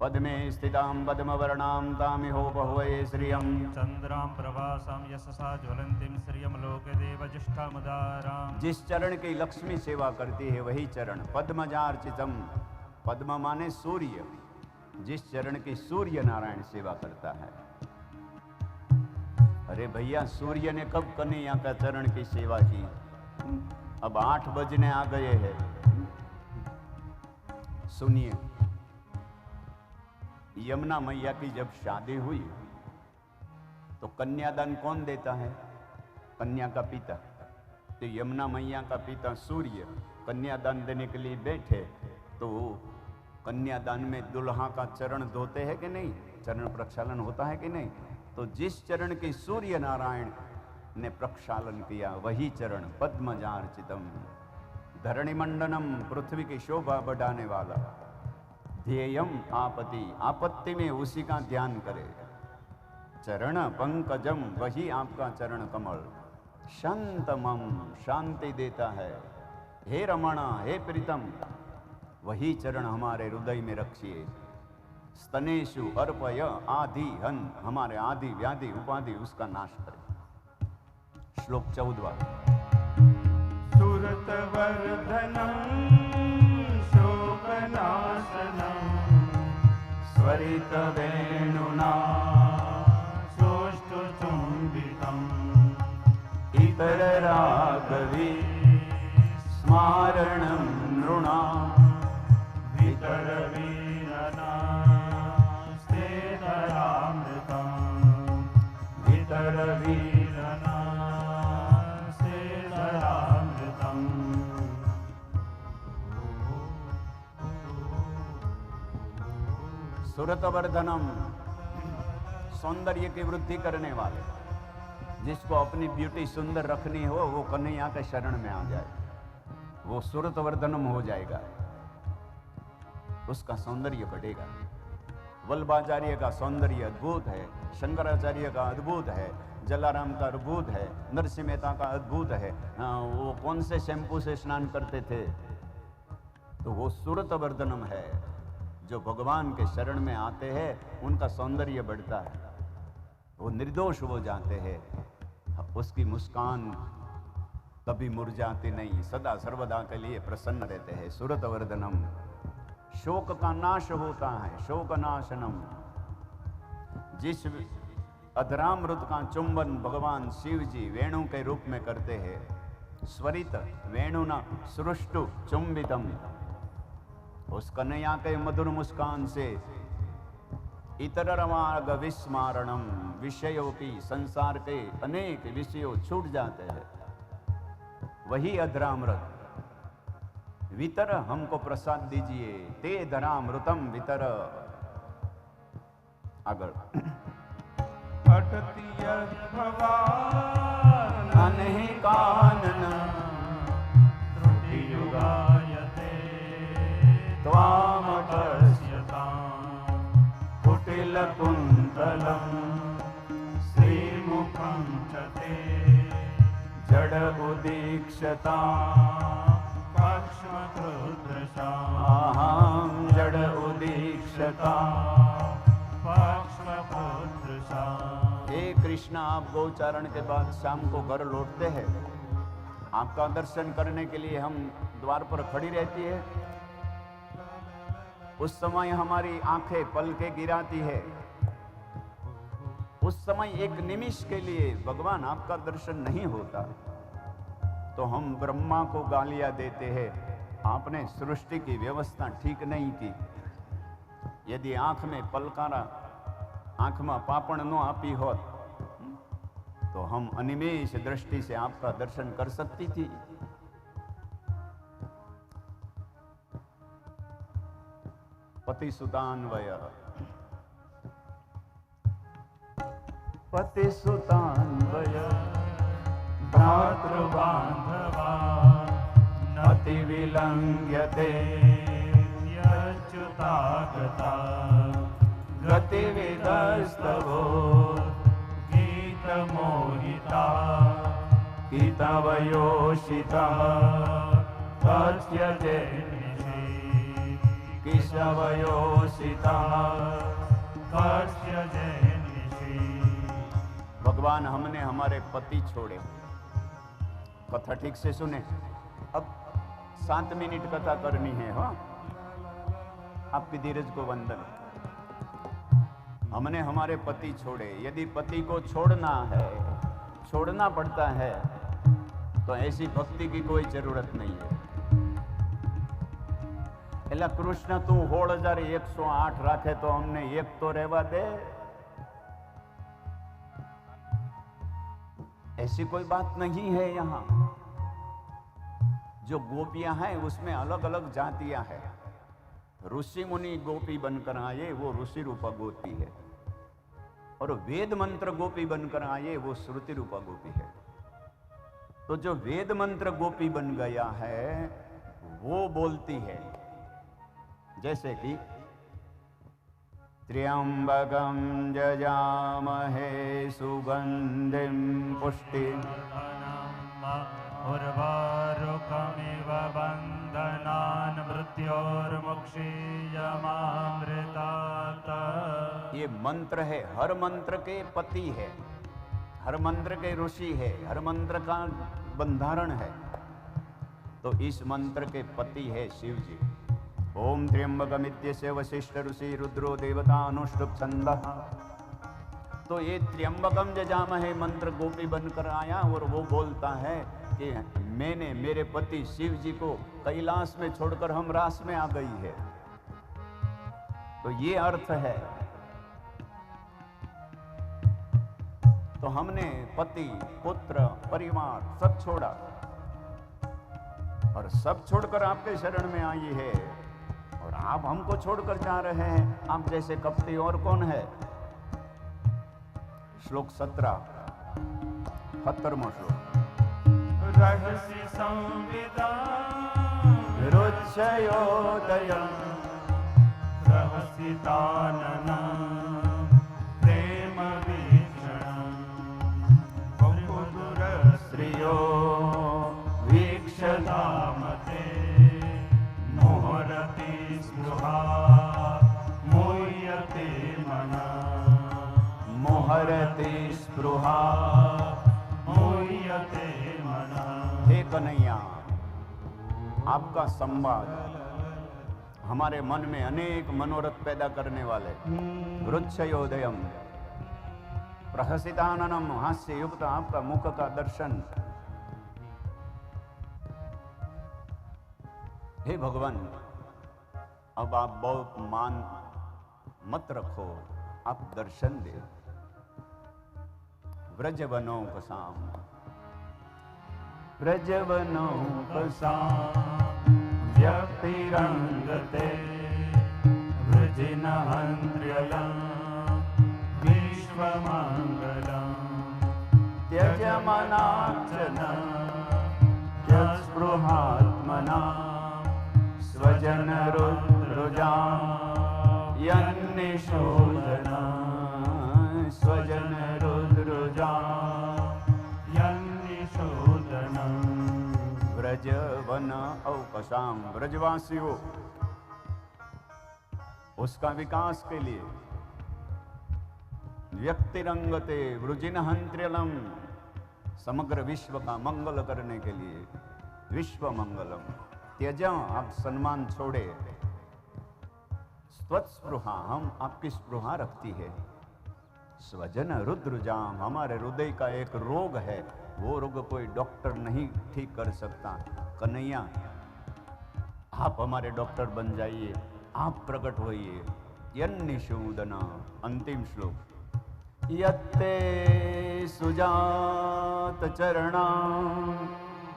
पद्मे स्थितां पद्मवर्णां तामिहोपहुवे श्रियं चंद्रां प्रभासां यशसा ज्वलंतीं श्रियं लोके देवज्येष्ठामुदारां। जिस चरण की लक्ष्मी सेवा करती है वही चरण पद्मजार्चितम। पद्म माने सूर्य, जिस चरण की सूर्य नारायण सेवा करता है। अरे भैया, सूर्य ने कब कन्हैया का चरण की सेवा की? अब 8 बजने आ गए हैं। सुनिए, यमुना मैया की जब शादी हुई तो कन्यादान कौन देता है? कन्या का पिता। तो यमुना मैया का पिता सूर्य कन्यादान देने के लिए बैठे तो कन्यादान में दुल्हा का चरण धोते हैं कि नहीं? चरण प्रक्षालन होता है कि नहीं? तो जिस चरण की सूर्य नारायण ने प्रक्षालन किया वही चरण पद्मजार्चितम। धरणिमंडनम, पृथ्वी की शोभा बढ़ाने वाला। ध्येयम आपत्ति, आपत्ति में उसी का ध्यान करे। चरण पंकजम, वही आपका चरण कमल। शांतमम, शांति देता है। हे रमणा, हे प्रीतम, वही चरण हमारे हृदय में रखिए। स्तनेषु अर्पय आदि हन, हमारे आदि व्याधि उपाधि उसका नाश करे। श्लोक 14वां। सुरतवर्धनं शोकनाशनं स्वरितवेणुना सोष्ठचुम्बितम् इतररागवी स्मारणं नृणाम् वितरवीरना स्तेतरामृतम् वितरवीरना स्तेतरामृतम्। सुरतवर्धनम, सौंदर्य की वृद्धि करने वाले। जिसको अपनी ब्यूटी सुंदर रखनी हो वो कन्हैया के शरण में आ जाए, वो सुरतवर्धनम हो जाएगा, उसका सौंदर्य बढ़ेगा। वल्लभाचार्य का सौंदर्य अद्भुत है, शंकराचार्य का अद्भुत है, जलाराम का अद्भुत है, नरसिंह मेहता का अद्भुत है, वो कौन से शैम्पू से स्नान करते थे, तो वो सूरत वर्धनम है। जो भगवान के शरण में आते हैं उनका सौंदर्य बढ़ता है, वो निर्दोष हो जाते हैं, उसकी मुस्कान कभी मुरझाती नहीं, सदा सर्वदा के लिए प्रसन्न रहते हैं। सूरत वर्धनम, शोक का नाश होता है, शोक नाशनम। जिस अधरामृत का चुंबन भगवान शिव जी वेणु के रूप में करते हैं, स्वरित वेणुना सृष्टु चुंबितम, उस कन्हैया के मधुर मुस्कान से इतरमार्ग विस्मारणम, विषयों की, संसार के अनेक विषयों छूट जाते हैं। वही अधरामृत वितर हमको प्रसाद दीजिए, ते धरामृतम वितर। अगर अटति भगवान अनेकानन त्रुटि युगायते त्वामपश्यताम् कुटिल कुन्तलं श्रीमुखं च ते जड उदीक्षता पक्ष्मकृदृशा अहं जड उदीक्षता पक्ष्मकृदृशा। हे कृष्ण, आप गोचारण के बाद शाम को घर लौटते हैं, आपका दर्शन करने के लिए हम द्वार पर खड़ी रहती है। उस समय हमारी आंखें पलके गिराती है, उस समय एक निमिष के लिए भगवान आपका दर्शन नहीं होता, तो हम ब्रह्मा को गालियां देते हैं, आपने सृष्टि की व्यवस्था ठीक नहीं की। यदि आंख में पलकारा, आंख में पापण न आपी होत, तो हम अनिमेष दृष्टि से आपका दर्शन कर सकती थी। पतिसुतान्वय, पतिसुतान्वय भ्रातृबान्धवा अति विलंघ्यते यच्युतागता गतिविदस्तवो गीतमोहिता कितवयोषिता तस्यजे किशवयोषिता। तस्यजे भगवान, हमने हमारे पति छोड़े। कथा ठीक से सुने, अब 7 मिनट कथा करनी है। हाँ, आपकी धीरज को वंदन। हमने हमारे पति छोड़े। यदि पति को छोड़ना है, छोड़ना पड़ता है, तो ऐसी भक्ति की कोई जरूरत नहीं है। एला कृष्ण तू 16,108 राखे तो हमने एक तो रहवा दे, ऐसी कोई बात नहीं है। यहाँ जो गोपियां हैं उसमें अलग अलग जातियां हैं। ऋषि मुनि गोपी बनकर आए, वो ऋषि रूपा गोपी है, और वेद मंत्र गोपी बनकर आए, वो श्रुति रूपा गोपी है। तो जो वेद मंत्र गोपी बन गया है वो बोलती है, जैसे कि त्र्यंबकं जजामहे सुगंधिं पुष्टिवर्धनम् उर्वारुकमिव बन्धनान् मृत्योर्मुक्षीयमामृतात्। ये मंत्र है, हर मंत्र के पति है, हर मंत्र के ऋषि है, हर मंत्र का बंधारण है। तो इस मंत्र के पति है शिव जी। ओम त्र्यंबकमित्यस्य वशिष्ठ ऋषि रुद्रो देवता अनुष्टुप छंदः। तो ये त्र्यंबकम जजामहे मंत्र गोपी बनकर आया, और वो बोलता है कि मैंने मेरे पति शिव जी को कैलाश में छोड़कर हम रास में आ गई है। तो ये अर्थ है। तो हमने पति, पुत्र, परिवार सब छोड़ा, और सब छोड़कर आपके शरण में आई है, और आप हमको छोड़कर जा रहे हैं। आप जैसे कपटी और कौन है? श्लोक 17, 78वां श्लोक। रहसि संविदा रुच्ययोदयम् रहसिताननं प्रेम वीक्षणम् वीक्षयो वीक्षतामते मोहरति स्पृहा मुह्यते मना मोहरति स्पृहा मुह्यते मना। हे कन्हैया, आपका संवाद हमारे मन में अनेक मनोरथ पैदा करने वाले वृक्षयोदयम प्रहसिताननम हास्य युक्त आपका मुख का दर्शन। हे भगवान, अब आप बहुत मान मत रखो, आप दर्शन दे। व्रजवनों कसाम व्रजवनों कसाम व्यक्तिरंगते वृजिनहन्त्र्यलं विश्वमङ्गलं त्यजमनार्चना यस्पृहात्मना स्वजनरुद्रुजा यन्निशोदना स्वजनरुद्रुजा यन्निशोदना। व्रजवन अवकसाम, व्रजवासियों उसका विकास के लिए व्यक्तिरंगते वृजिनहंत्र्यलम, समग्र विश्व का मंगल करने के लिए विश्व मंगलम। त्यज, आप सम्मान छोड़े। स्वस्पृहा, हम आपकी स्पृहा रखती है। स्वजन रुद्रजाम, हमारे हृदय का एक रोग है, वो रोग कोई डॉक्टर नहीं ठीक कर सकता। कन्हैया, आप हमारे डॉक्टर बन जाइए, आप प्रकट होइए। यन्निशूदना, अंतिम श्लोक। यत्ते सुजात चरणा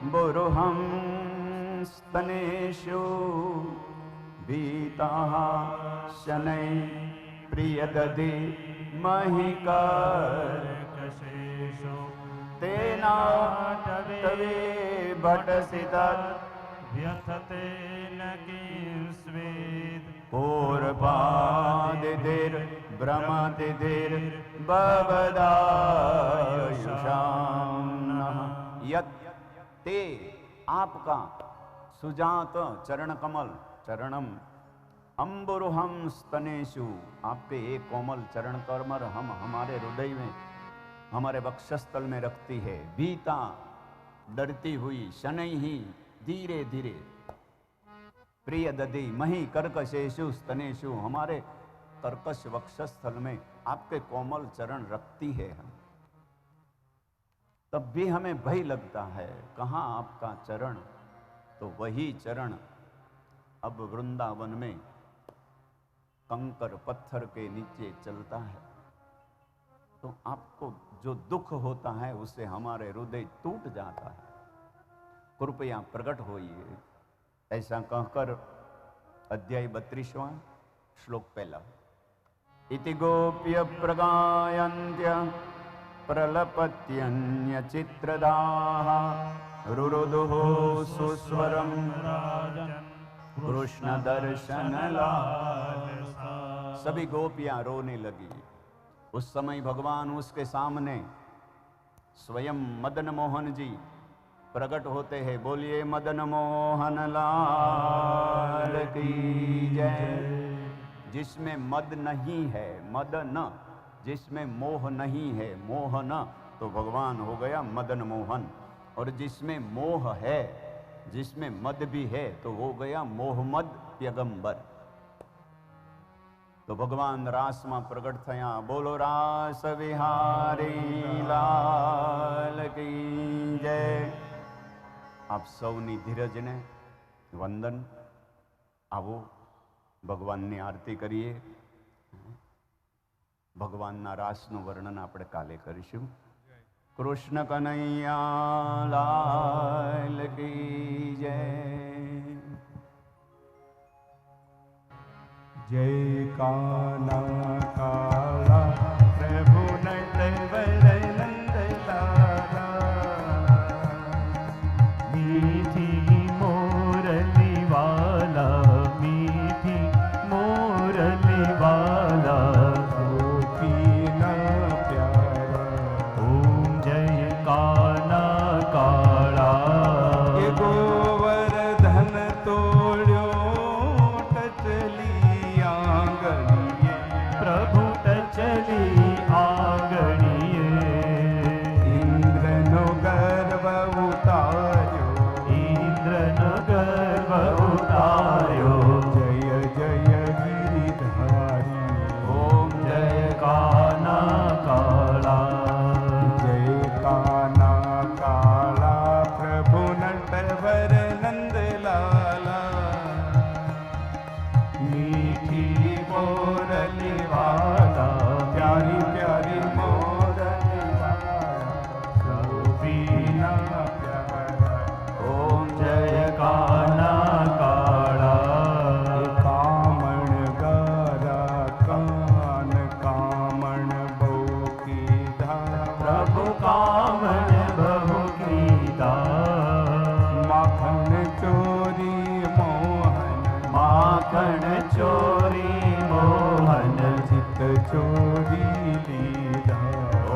बुरुहं स्तनेषु भीताः शनैः प्रियदधि महिकर्कशेषु तेना तवे भटसि तत् व्यथते न किंस्वेद पूर्वादिधिर् भ्रमतिधिर्भवदायुषां नः। यत् ते, आपका सुजात चरण कमल, चरणम अम्बुरुहम स्तनेषु, आपके एक कोमल चरण कमल हम हमारे हृदय में, हमारे वक्षस्थल में रखती है। भीता, डरती हुई, शनै ही, धीरे धीरे, प्रिय दधि मही कर्कशेषु स्तनेषु, हमारे कर्कश वक्षस्थल में आपके कोमल चरण रखती है। हम तब भी हमें भय लगता है, कहाँ आपका चरण? तो वही चरण अब वृंदावन में कंकर पत्थर के नीचे चलता है। तो आपको जो दुख होता है उससे हमारे हृदय टूट जाता है। कृपया प्रकट होइए। ऐसा कहकर अध्याय 32वां श्लोक पहला। इति गोप्य प्रगायन्त्य प्रलपत्यन्य चित्रदाः रुरुदुः सुस्वरं कृष्ण दर्शन लालसा। सभी गोपियां रोने लगी। उस समय भगवान उसके सामने स्वयं मदन मोहन जी प्रकट होते हैं। बोलिए मदन मोहन लाल की जय। जिसमें मद नहीं है, मद न, जिसमें मोह नहीं है, मोह न, तो भगवान हो गया मदन मोहन। और जिसमें मोह है, जिसमें मद भी है, तो हो गया मोहम्मद पैगंबर। तो भगवान रास में प्रकट थया। बोलो रास विहारी लाल की जय। आप सौनी धीरज ने वंदन। आवो ભગવાનની આરતી કરીએ। ભગવાનના રાસનું વર્ણન આપણે કાલે કરીશું। કૃષ્ણ કનૈયા લાલ की जय। जय काला काला प्रभु नंद नंद लाला। मीठी मोरली वाला, मीठी मोरली वाला, गोपी ना प्यारा। ओम जय काला काला चोरी मोहन चित चोरी लीला।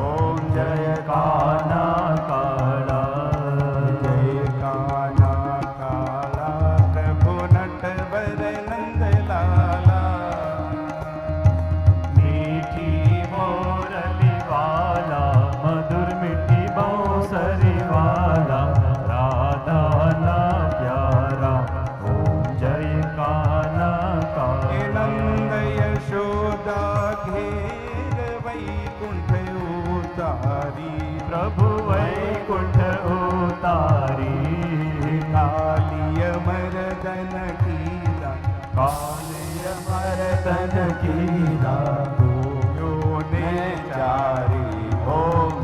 ओम जय काना काला, जय काना काला प्रभु नटवर नंद लाला। मीठी मोरली वाला मधुर मिठी बांसुरी वाला, राधा ना प्यारा ओम जय काना काला। नंद यशोदा घेर वैकुंठ उतारी, प्रभु वैकुंठ उतारी। कालिय मर्दन कीला, कालिय मर्दन कीला, गोयो ने चारी। ओम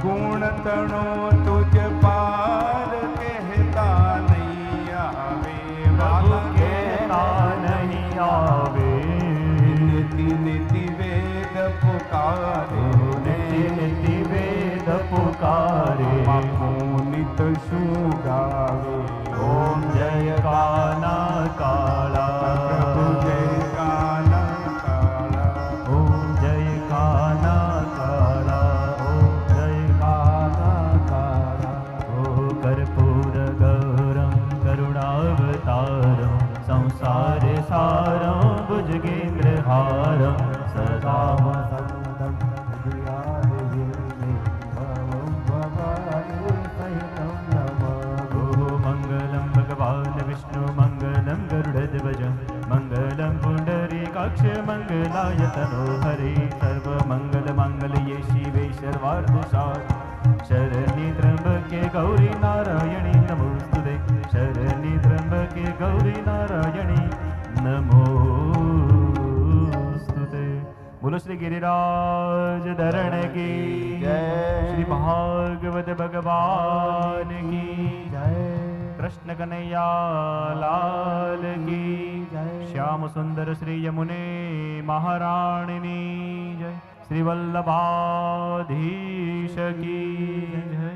गुण तणो तुझ पार कहता नहीं आवे, प्रभु कहता नहीं आवे। नीति नीति वेद पुकारे, नीति नीति वेद पुकारे, नित सुगावे। ओम जय काना काला, प्रभु जय काना काला। ओम जय काना काला, ओम जय काना काला। ओ कर्पूर गौरम करुणावतारम, संसार सारं भुजगेन्द्रहारं, सदा वसन्तं हृदयारविन्दे भवं भवानी सहितं नमामि। ओ मङ्गलं भगवान् विष्णु, मङ्गलं गरुडध्वज, मङ्गलं पुण्डरीकाक्ष, मङ्गलाय तनोहरे। सर्वमङ्गलमाङ्गल्ये शिवे सर्वार्थसाधिके, शरण्ये त्र्यम्बके गौरी नारायणी नमोस्तुते। शरण्ये त्र्यम्बके गौरी नारायणी नमोस्तुते। बोलो श्री गिरिराज धरण की जय, श्री भागवत भगवान की जय, कृष्ण कन्हैया लाल की जय। श्याम सुंदर श्री यमुने महाराणी जय, श्री वल्लभाधीश की जय।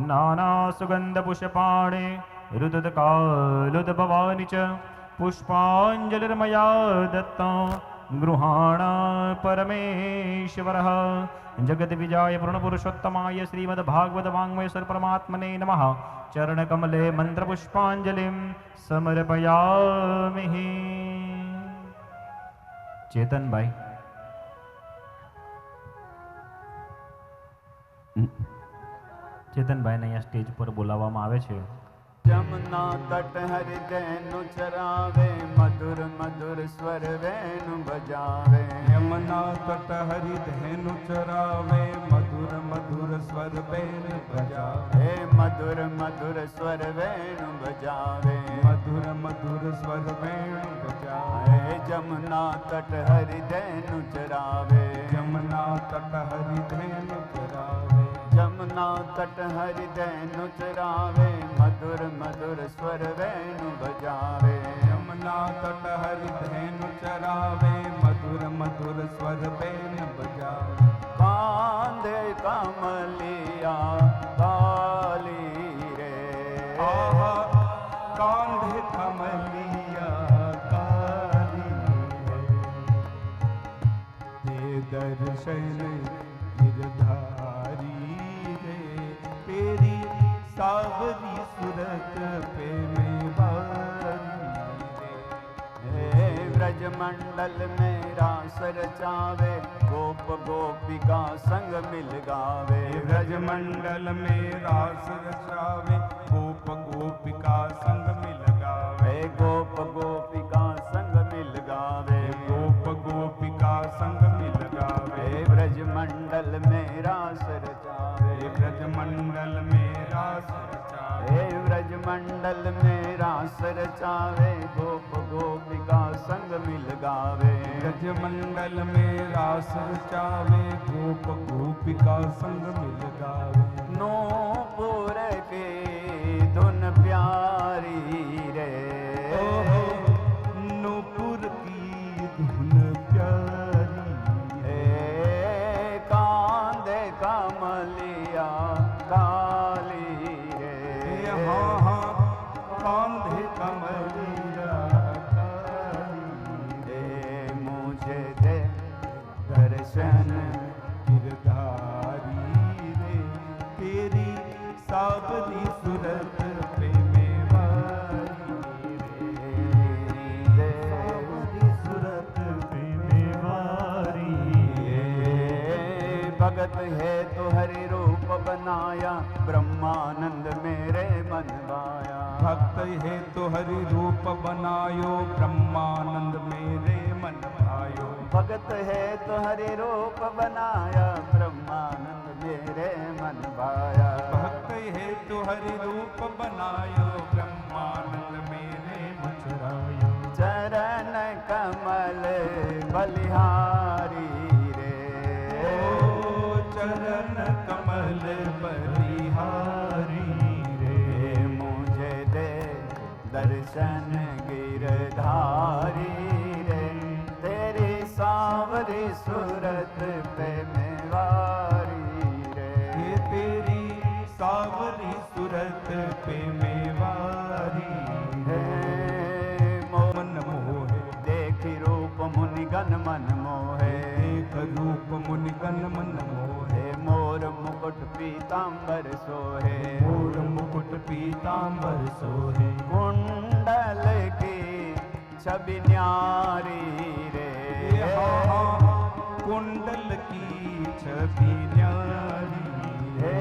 नाना सुगंध पुष्पाणे रुदत्कालुद्भवानि च, पुष्पाञ्जलिर्मया दत्तं गृहाण परमेश्वरः। जगद्विजयाय पूर्णपुरुषोत्तमाय श्रीमद्भागवत वाङ्मयेश्वर परमात्मने नमः। चरणकमले मन्त्रपुष्पाञ्जलिं समर्पयामि। चेतन भाई, ચેતનભાઈને અહીંયા સ્ટેજ પર બોલાવવામાં આવે છે। जमुना तट हरिदेनु चरावे, मधुर मधुर स्वर वेणु बजावे। यमुना तट हरिदेनु चरावे, मधुर मधुर स्वर वेणु बजावे। मधुर मधुर स्वर वेणु बजावे, मधुर मधुर स्वर वेणु बजावे। जमुना तट हरिदेनु चरावे, यमुना तट हरिदेनु चरावे। जमुना तट हरिदेनु चरावे, मधुर मधुर स्वर वेणु बजावे। यमुना तट हरिदेनु चरावे, मधुर मधुर स्वर वेणु बजावे। कांधे कमलिया काली रे, आहा कांधे कमलिया काली रे। दे दर्शन गिरधारी रे, तेरी सावरी सूरत पे मैं बारी रे। ब्रज मंडल में रास रचावे, गोप गोपिका संग मिल गावे। ब्रज मंडल में रास रचावे, गोप गोपिका संग मिल गावे। गोप गोपिका संग मिल गावे, गोप गोपिका संग मिल गावे। ब्रज मंडल में रास रचावे, ब्रज मंडल में रास रचावे। ब्रज मंडल में रास रचावे, गोप गोपिका संग मिल गावे। ब्रज मंडल में रास रचावे, गोप गोपिका संग मिल गावे। नूपुर की धुन प्यारी रे, नूपुर की धुन प्यारी है। कांधे कमलिया काली रे, हाँ हाँ कांधे कमलिया दर्शन गिरधारी रे तेरी सावरी सूरत पे मेवारी रे सावरी सूरत पे मेवारी भगत है तो हरि रूप बनाया ब्रह्मानंद मेरे मन भाया भक्त है तो हरि रूप बनायो ब्रह्मानंद मेरे मन भायो भगत है तो हरि रूप बनाया ब्रह्मानंद मेरे मन भाया भक्त है तो हरि रूप बनायो ब्रह्मानंद मेरे मचरायो चरण कमल बलिहारी रे ओ चरण कमल बलिहारी रे मुझे दे दर्शन गिरधारी रे तेरी सावरी सूरत पे मेवारी रे ये तेरी सावरी सूरत पे मेवारी हे मन मोहे देखी रूप मुनिगन मन मोहे देख रूप मुनिगन मन मोहे हे मोर मुकुट पीतांबर सोहे मोर मुकुट पीतांबर सोहे कुंडल की छवि न्यारी रे कुंडल की छवि न्यारी हे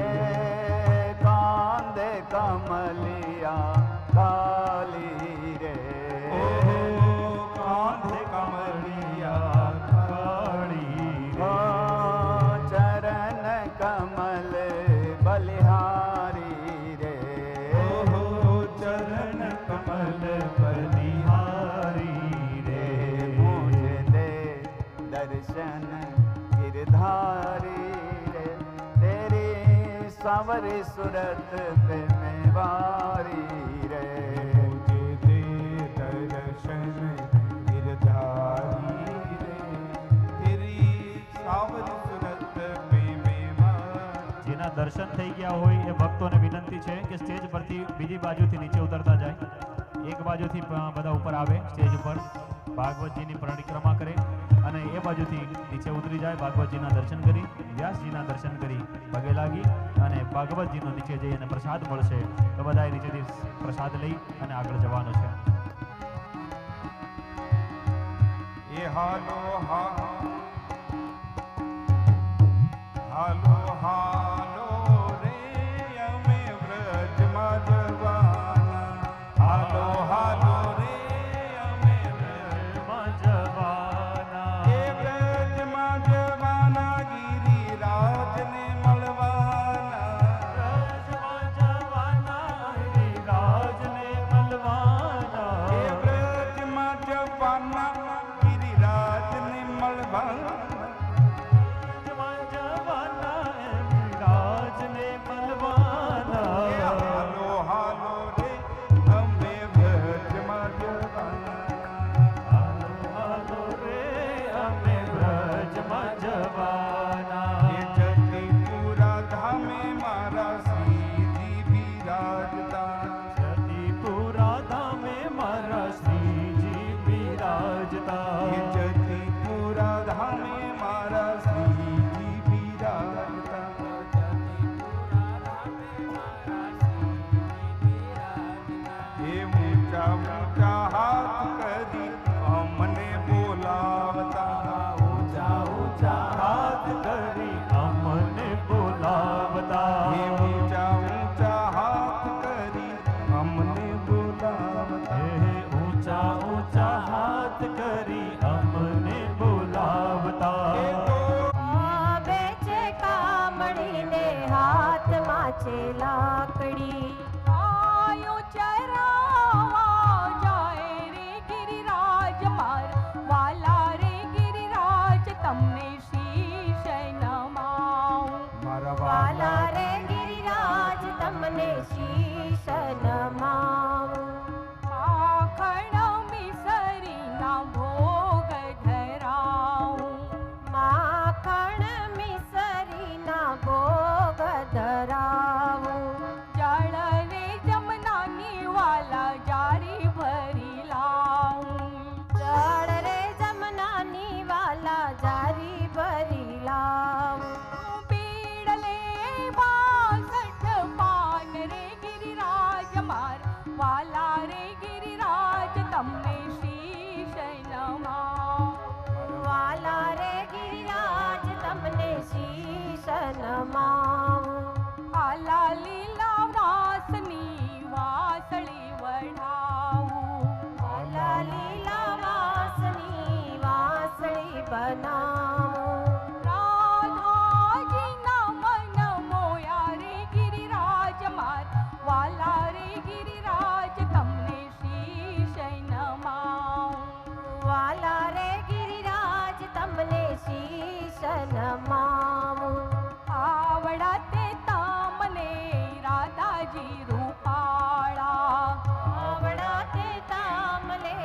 कांधे कमलिया काली रे कांधे कमलिया काली ओ चरण कमल बलिहारी रे चरण कमल बलिहारी रे मुझे दे दर्शन गिरधारी रे तेरी सावरी सूरत पे मेवारी रे मुझे दे दर्शन गिरधारी रे तेरी सावरी सूरत पे मेवारी જેના દર્શન થઈ ગયા હોય એ ભક્તોને વિનંતી છે કે સ્ટેજ પરથી બીજી બાજુથી નીચે ઉતરતા જાય એક બાજુથી બધા ઉપર આવે સ્ટેજ ઉપર ભાગવતજીની પરિક્રમા કરે અને એ બાજુથી નીચે ઉતરી જાય ભાગવતજીના દર્શન કરી વ્યાસજીના દર્શન કરી પગે લાગી અને ભાગવતજીનો નીચે જઈ અને પ્રસાદ મળશે તો બધાએ નીચેથી પ્રસાદ લઈ અને આગળ જવાનું છે ये हालो हालो हालो रे अमे व्रज मजवाना हालो हालो रे अमे व्रज જવાના ये व्रज मजवाना गिरिराज ने मलवाना જવાના રાજને મલવાના ये व्रज मजवाना गिरिराज ने मलवाना જવાના નમાવું આલા લીલા વાસની વાસળી વઢાવું આલા લીલા વાસની વાસળી બનાવું રાધાજીના મન મોયા રે ગિરિરાજ માત વાલા રે ગિરિરાજ તમને શીશ નમાવું વાલા રે ગિરિરાજ તમને શીશ નમાવું આવડા તે તમને રાધાજી રૂપાળા આવડા તે તામલે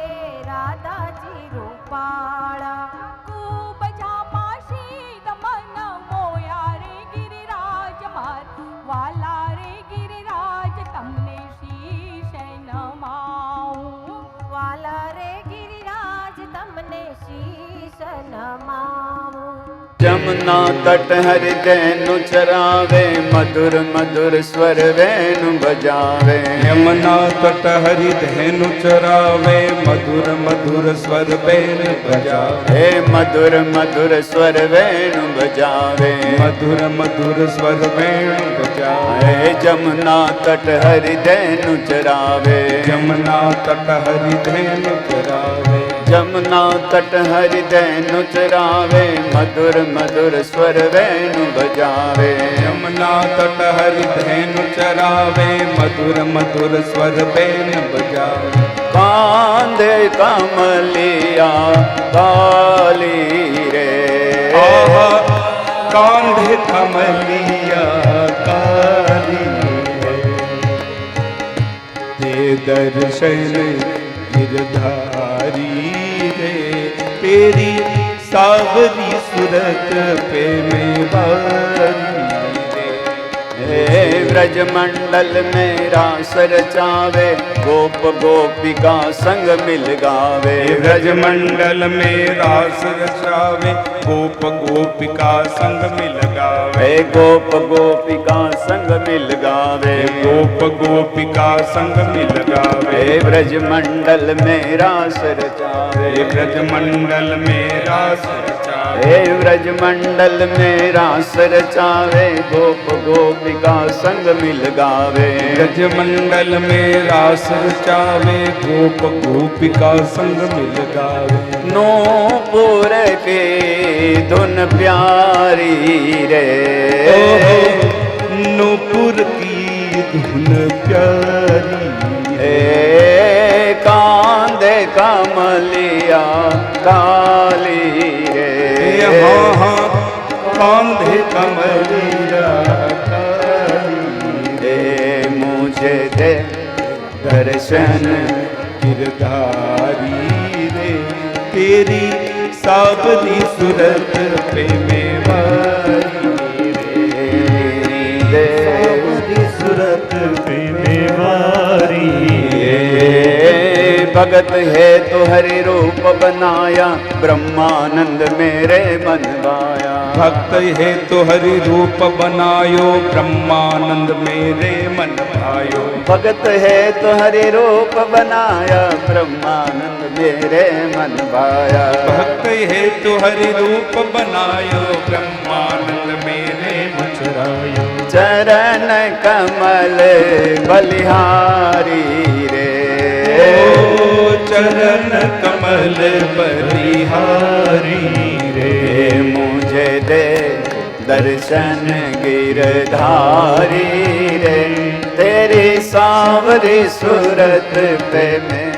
રાધાજી રૂપાળા ખૂબ જામા શીદ મન મોયા રે ગિરિરાજ માર વાલા રે ગિરિરાજ તમને શીશ નમાવું વાલા રે ગિરિરાજ તમને શીશ નમાવું જમના તટ હરિદેनु ચરાવે મધુર મધુર સ્વર વેણુ બજાવે यमुना तट हरिधेनु चरावे मधुर मधुर स्वर बेन बजावे હે મધુર મધુર સ્વર વેણુ બજાવે मधुर मधुर स्वर बेन बजावे હે જમના તટ હરિદેनु ચરાવે यमुना तट हरिधेनु चरावे જમના તટ હરિદેनु ચરાવે મધુર મધુર સ્વર વેણુ બજાવે यमुना तट हरिधेनु चरावे मधुर मधुर स्वर बेन बजावे કાંધે કમલિયા કાલી રે आहा कांधे कमलिया काली दे दर्शन गिरधारी रे तेरी सावरी सूरत पे मैं बारी હે વ્રજ મંડલ में रास रचावे गोप गोपिका संग मिल गावे ब्रज मंडल में रास रचावे गोप गोपिका संग मिल गावे હે गोप गोपिका संग मिल गावे गोप गोपिका संग मिल गावे હે व्रज मंडल में रास रचावे ब्रज मंडल में रास रचावे હે व्रज मंडल में रास रचावे गोप गोपिका संग मिल गावे ब्रज मंडल में रास रचावे गोप गोपिका संग मिल गावे नूपुर की धुन प्यारी रे नूपुर की धुन प्यारी हे कांधे कमलिया काली रे हाँ हाँ कांधे कमलिया काली दे मुझे दे दर्शन गिरधारी रे तेरी सावरी सूरत पे मैं वारी दे सावरी सूरत पे मैं वारी भगत है तो हरि रूप बनाया ब्रह्मानंद मेरे मन भाया भक्त है तो हरि रूप बनायो ब्रह्मानंद मेरे मन भायो भगत है तो हरि रूप बनाया ब्रह्मानंद मेरे मन भाया भक्त है तो हरि रूप बनायो ब्रह्मानंद मेरे मचरायो चरण कमल बलिहारी रे चरण कमल बलिहारी रे मुझे दे दर्शन गिरधारी रे तेरी सावरी सूरत पे मैं